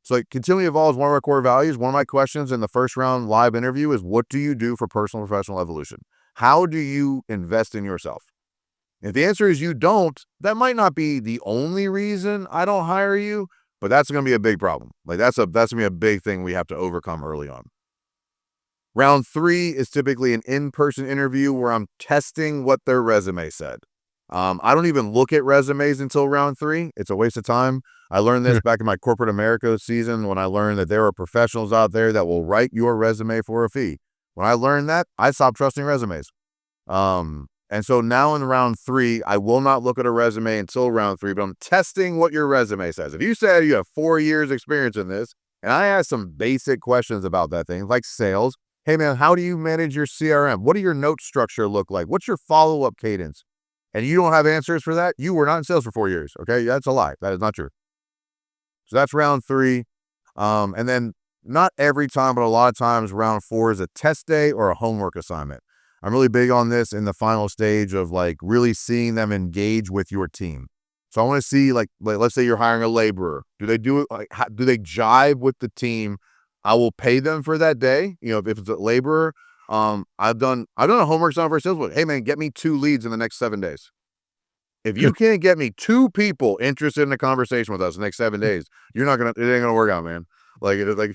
So, like, continually evolve is one of our core values. One of my questions in the first round live interview is, what do you do for personal and professional evolution? How do you invest in yourself? If the answer is you don't, that might not be the only reason I don't hire you, but that's going to be a big problem. Like, that's going to be a big thing we have to overcome early on. Round 3 is typically an in-person interview where I'm testing what their resume said. I don't even look at resumes until round 3. It's a waste of time. I learned this back in my corporate America season when I learned that there are professionals out there that will write your resume for a fee. When I learned that, I stopped trusting resumes. And so now in round 3, I will not look at a resume until round 3, but I'm testing what your resume says. If you said you have 4 years experience in this, and I ask some basic questions about that thing, like sales. Hey man, how do you manage your CRM? What do your note structure look like? What's your follow-up cadence? And you don't have answers for that, you were not in sales for 4 years, okay? That's a lie. That is not true. So that's round 3. And then not every time, but a lot of times round 4 is a test day or a homework assignment. I'm really big on this in the final stage of like really seeing them engage with your team. So I want to see like let's say you're hiring a laborer. Do they do it? Like, do they jive with the team? I will pay them for that day. If it's a laborer, I've done a homework assignment for a salesman. Hey man, get me 2 leads in the next 7 days. If you can't get me 2 people interested in a conversation with us in the next 7 days, it ain't gonna work out, man. Like, it is like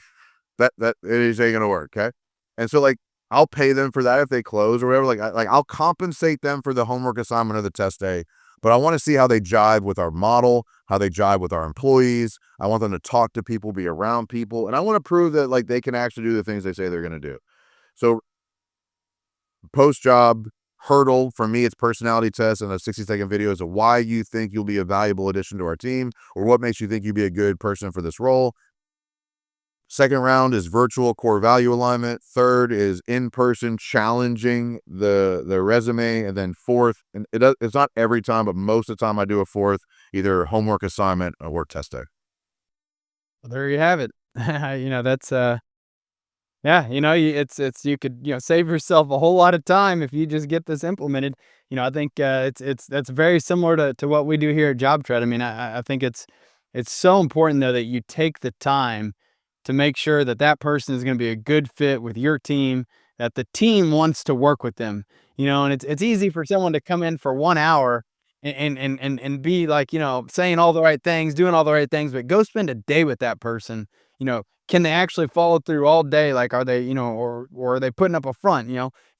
it ain't gonna work, okay? And so, like, I'll pay them for that if they close or whatever. I'll compensate them for the homework assignment or the test day, but I wanna see how they jive with our model, how they jive with our employees. I want them to talk to people, be around people, and I wanna prove that, like, they can actually do the things they say they're gonna do. So post-job hurdle for me, it's personality test and a 60-second video of why you think you'll be a valuable addition to our team, or what makes you think you'd be a good person for this role. Second round is virtual core value alignment. Third is in-person challenging the resume. And then fourth, and it's not every time, but most of the time I do a fourth, either homework assignment or test day. Well, there you have it. That's yeah, you could, save yourself a whole lot of time if you just get this implemented. I think that's very similar to what we do here at JobTread. I mean, I think it's so important though that you take the time to make sure that that person is going to be a good fit with your team, that the team wants to work with them. And it's easy for someone to come in for 1 hour and be like, saying all the right things, doing all the right things, but go spend a day with that person. Can they actually follow through all day? Like, are they, or are they putting up a front?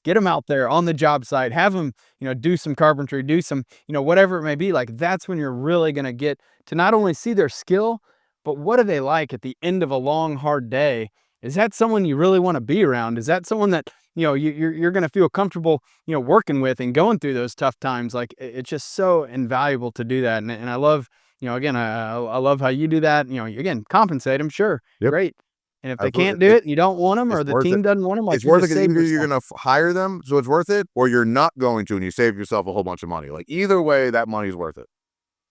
Get them out there on the job site, have them, do some carpentry, do some, whatever it may be. Like, that's when you're really going to get to not only see their skill, but what are they like at the end of a long, hard day? Is that someone you really want to be around? Is that someone that, you're going to feel comfortable, working with and going through those tough times? Like, it's just so invaluable to do that. And I love, again, I love how you do that. Again, compensate them, sure, Yep. great. And if they Absolutely. can't do it, you don't want them, or It's the worth it. team doesn't want them, like, It's you're worth it just because saving either you're yourself. gonna hire them, so it's worth it, or you're not going to, and you save yourself a whole bunch of money. Like, either way, that money's worth it.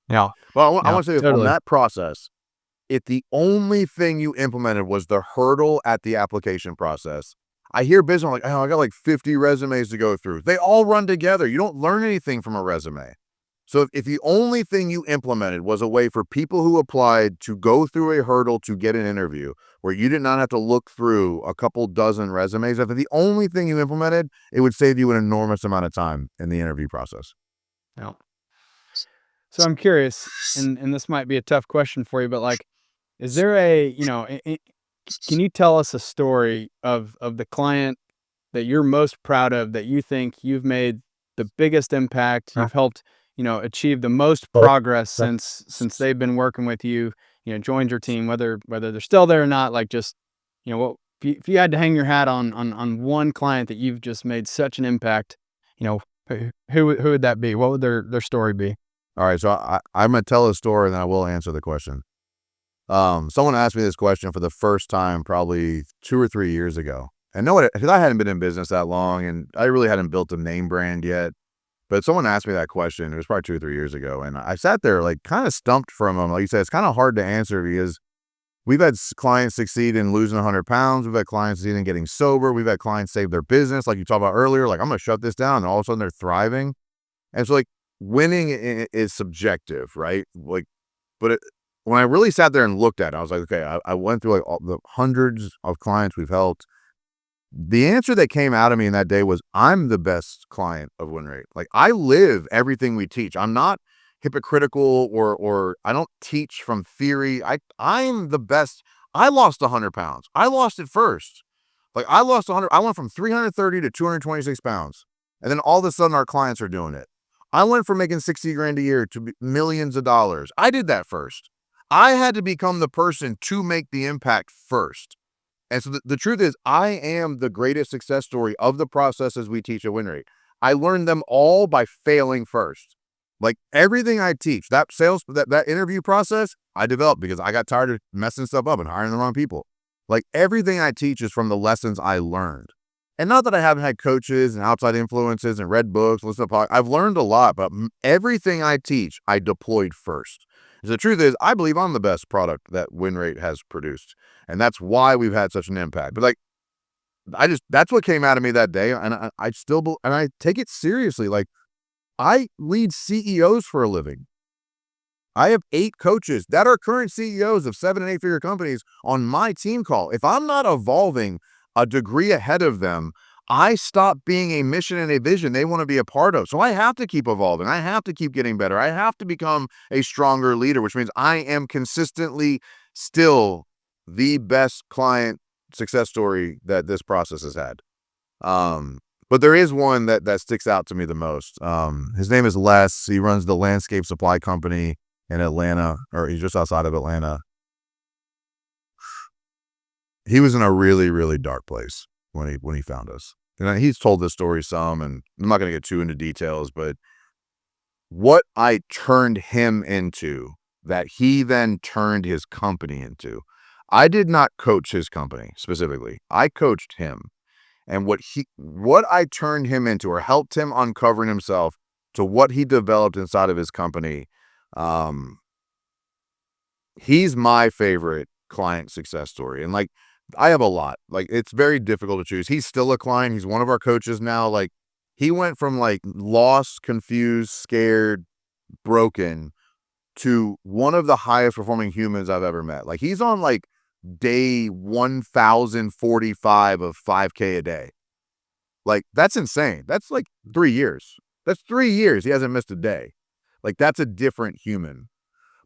Yeah, But I yeah, wanna say this, on totally. that process, if the only thing you implemented was the hurdle at the application process, I hear business like, "Oh, I got like 50 resumes to go through." They all run together. You don't learn anything from a resume. So if the only thing you implemented was a way for people who applied to go through a hurdle to get an interview, where you did not have to look through a couple dozen resumes, if the only thing you implemented, it would save you an enormous amount of time in the interview process. Yeah. So I'm curious, and this might be a tough question for you, but like, is there a, can you tell us a story of the client that you're most proud of, that you think you've made the biggest impact, you've helped, achieve the most progress since they've been working with you, joined your team, whether they're still there or not, like, just, what if you had to hang your hat on one client that you've just made such an impact, who would that be? What would their story be? All right, so I'm gonna tell a story, and then I will answer the question. Someone asked me this question for the first time probably 2 or 3 years ago. And no, because I hadn't been in business that long, and I really hadn't built a name brand yet. But someone asked me that question. It was probably 2 or 3 years ago, and I sat there, like, kind of stumped from them. Like you said, it's kind of hard to answer because we've had clients succeed in losing 100 pounds. We've had clients succeed in getting sober. We've had clients save their business, like you talked about earlier. Like, I'm going to shut this down, and all of a sudden they're thriving. And so, like, winning is subjective, right? Like, but when I really sat there and looked at it, I was like, okay, I went through like all the hundreds of clients we've helped. The answer that came out of me in that day was, I'm the best client of WinRate. Like, I live everything we teach. I'm not hypocritical, or I don't teach from theory. I'm the best. I lost 100 pounds. I lost it first. Like, I lost 100. I went from 330 to 226 pounds. And then all of a sudden our clients are doing it. I went from making 60 grand a year to millions of dollars. I did that first. I had to become the person to make the impact first. And so the truth is, I am the greatest success story of the processes we teach at WinRate. I learned them all by failing first. Like, everything I teach, that interview process, I developed because I got tired of messing stuff up and hiring the wrong people. Like, everything I teach is from the lessons I learned. And not that I haven't had coaches and outside influences and read books, listened to podcasts. I've learned a lot, but everything I teach, I deployed first. The truth is, I believe I'm the best product that WinRate has produced. And that's why we've had such an impact. But like, that's what came out of me that day. And I still, and I take it seriously. Like, I lead CEOs for a living. I have 8 coaches that are current CEOs of 7 and 8 figure companies on my team call. If I'm not evolving a degree ahead of them, I stop being a mission and a vision they want to be a part of. So I have to keep evolving. I have to keep getting better. I have to become a stronger leader, which means I am consistently still the best client success story that this process has had. But there is one that sticks out to me the most. His name is Les. He runs the landscape supply company in Atlanta, or he's just outside of Atlanta. He was in a really, really dark place when he found us. And he's told this story some, and I'm not going to get too into details, but what I turned him into, that he then turned his company into. I did not coach his company specifically. I coached him. And what I turned him into, or helped him uncover in himself, to what he developed inside of his company. He's my favorite client success story. And like, I have a lot. Like, it's very difficult to choose. He's still a client. He's one of our coaches now. Like, he went from like lost, confused, scared, broken to one of the highest performing humans I've ever met. Like, he's on like day 1045 of 5K a day. Like, that's insane. That's like 3 years. That's 3 years he hasn't missed a day. Like, that's a different human.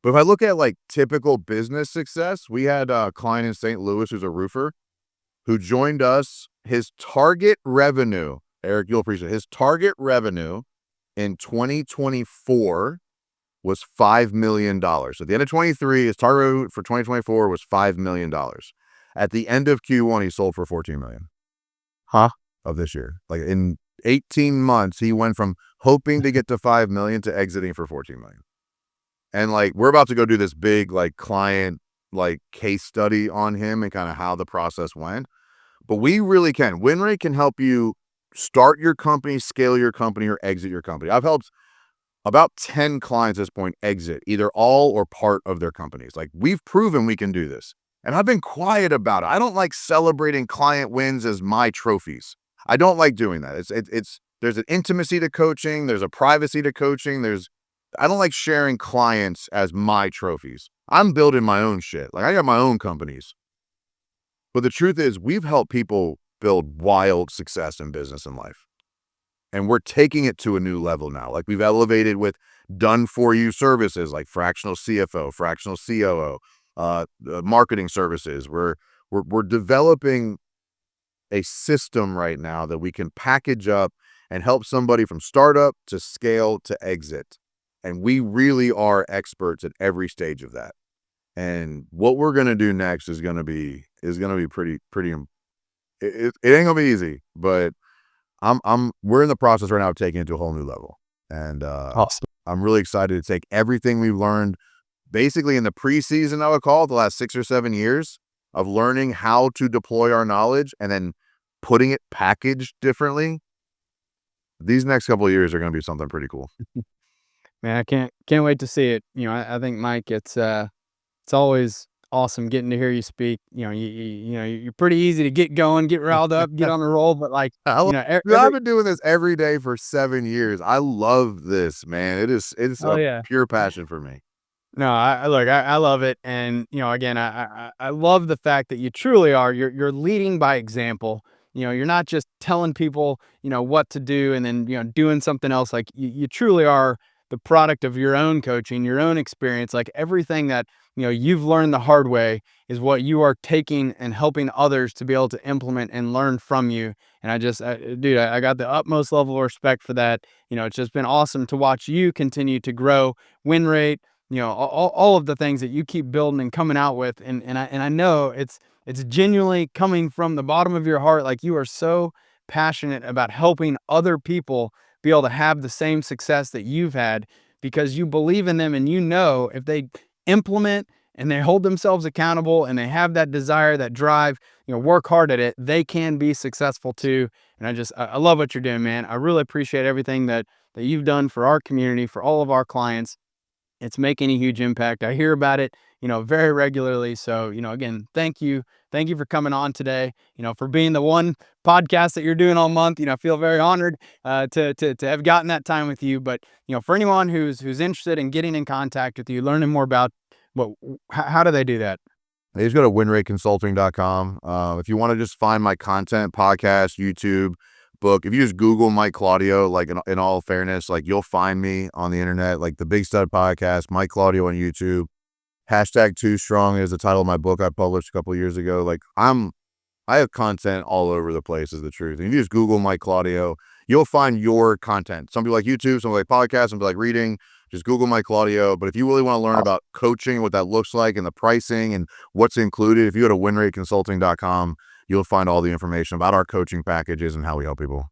But if I look at like typical business success, we had a client in St. Louis who's a roofer who joined us. His target revenue, Eric, you'll appreciate it, his target revenue in 2024 was $5 million. At the end of 23, his target revenue for 2024 was $5 million. At the end of Q1, he sold for $14 million. Huh? Of this year. Like, in 18 months, he went from hoping to get to 5 million to exiting for 14 million. And like, we're about to go do this big like client like case study on him and kind of how the process went. But we really can. WinRate can help you start your company, scale your company, or exit your company. I've helped about 10 clients at this point exit either all or part of their companies. Like, we've proven we can do this. And I've been quiet about it. I don't like celebrating client wins as my trophies. I don't like doing that. There's an intimacy to coaching. There's a privacy to coaching. I don't like sharing clients as my trophies. I'm building my own shit. Like, I got my own companies. But the truth is, we've helped people build wild success in business and life. And we're taking it to a new level now. Like, we've elevated with done for you services like fractional CFO, fractional COO, marketing services. We're developing a system right now that we can package up and help somebody from startup to scale to exit. And we really are experts at every stage of that. And what we're going to do next is going to be pretty, it ain't gonna be easy, but we're in the process right now of taking it to a whole new level. And, Awesome. I'm really excited to take everything we've learned basically in the preseason, I would call it, the last 6 or 7 years of learning how to deploy our knowledge and then putting it packaged differently. These next couple of years are going to be something pretty cool. Man, I can't wait to see it. I think, Mike, it's always awesome getting to hear you speak. You're pretty easy to get going, get riled up, get on the roll. But like, I love, dude, I've every been doing this every day for 7 years. I love this, man. It's oh a yeah. pure passion for me. No, I look, I love it, and again, I love the fact that you truly are. You're leading by example. You're not just telling people what to do and then doing something else. Like, you truly are the product of your own coaching, your own experience. Like, everything that you've learned the hard way is what you are taking and helping others to be able to implement and learn from you. And dude, I got the utmost level of respect for that. It's just been awesome to watch you continue to grow win rate, all of the things that you keep building and coming out with. And I know it's genuinely coming from the bottom of your heart. Like, you are so passionate about helping other people be able to have the same success that you've had, because you believe in them, and if they implement and they hold themselves accountable and they have that desire, that drive, work hard at it, they can be successful too. And I love what you're doing, man. I really appreciate everything that you've done for our community, for all of our clients. It's making a huge impact. I hear about it, very regularly. So, again, thank you. Thank you for coming on today, for being the one podcast that you're doing all month. I feel very honored to have gotten that time with you. But, for anyone who's interested in getting in contact with you, learning more about how do they do that? You just go to winrateconsulting.com. If you want to just find my content, podcast, YouTube, book, if you just Google Mike Claudio, like in all fairness, like you'll find me on the internet, like the Big Stud Podcast, Mike Claudio on YouTube. Hashtag Too Strong is the title of my book I published a couple of years ago. Like I have content all over the place is the truth. And if you just Google Mike Claudio, you'll find your content. Some people like YouTube, some people like podcasts, some people like reading. Just Google Mike Claudio. But if you really want to learn about coaching, what that looks like, and the pricing and what's included, if you go to winrateconsulting.com, you'll find all the information about our coaching packages and how we help people.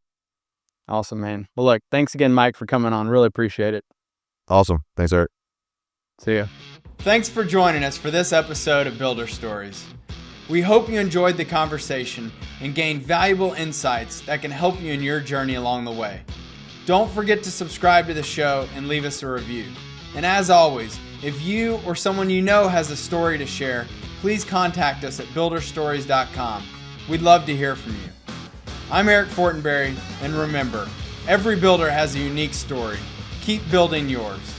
Awesome, man. Well, look, thanks again, Mike, for coming on. Really appreciate it. Awesome. Thanks, Eric. See ya. Thanks for joining us for this episode of Builder Stories. We hope you enjoyed the conversation and gained valuable insights that can help you in your journey along the way. Don't forget to subscribe to the show and leave us a review. And as always, if you or someone you know has a story to share, please contact us at builderstories.com. We'd love to hear from you. I'm Eric Fortenberry, and remember, every builder has a unique story. Keep building yours.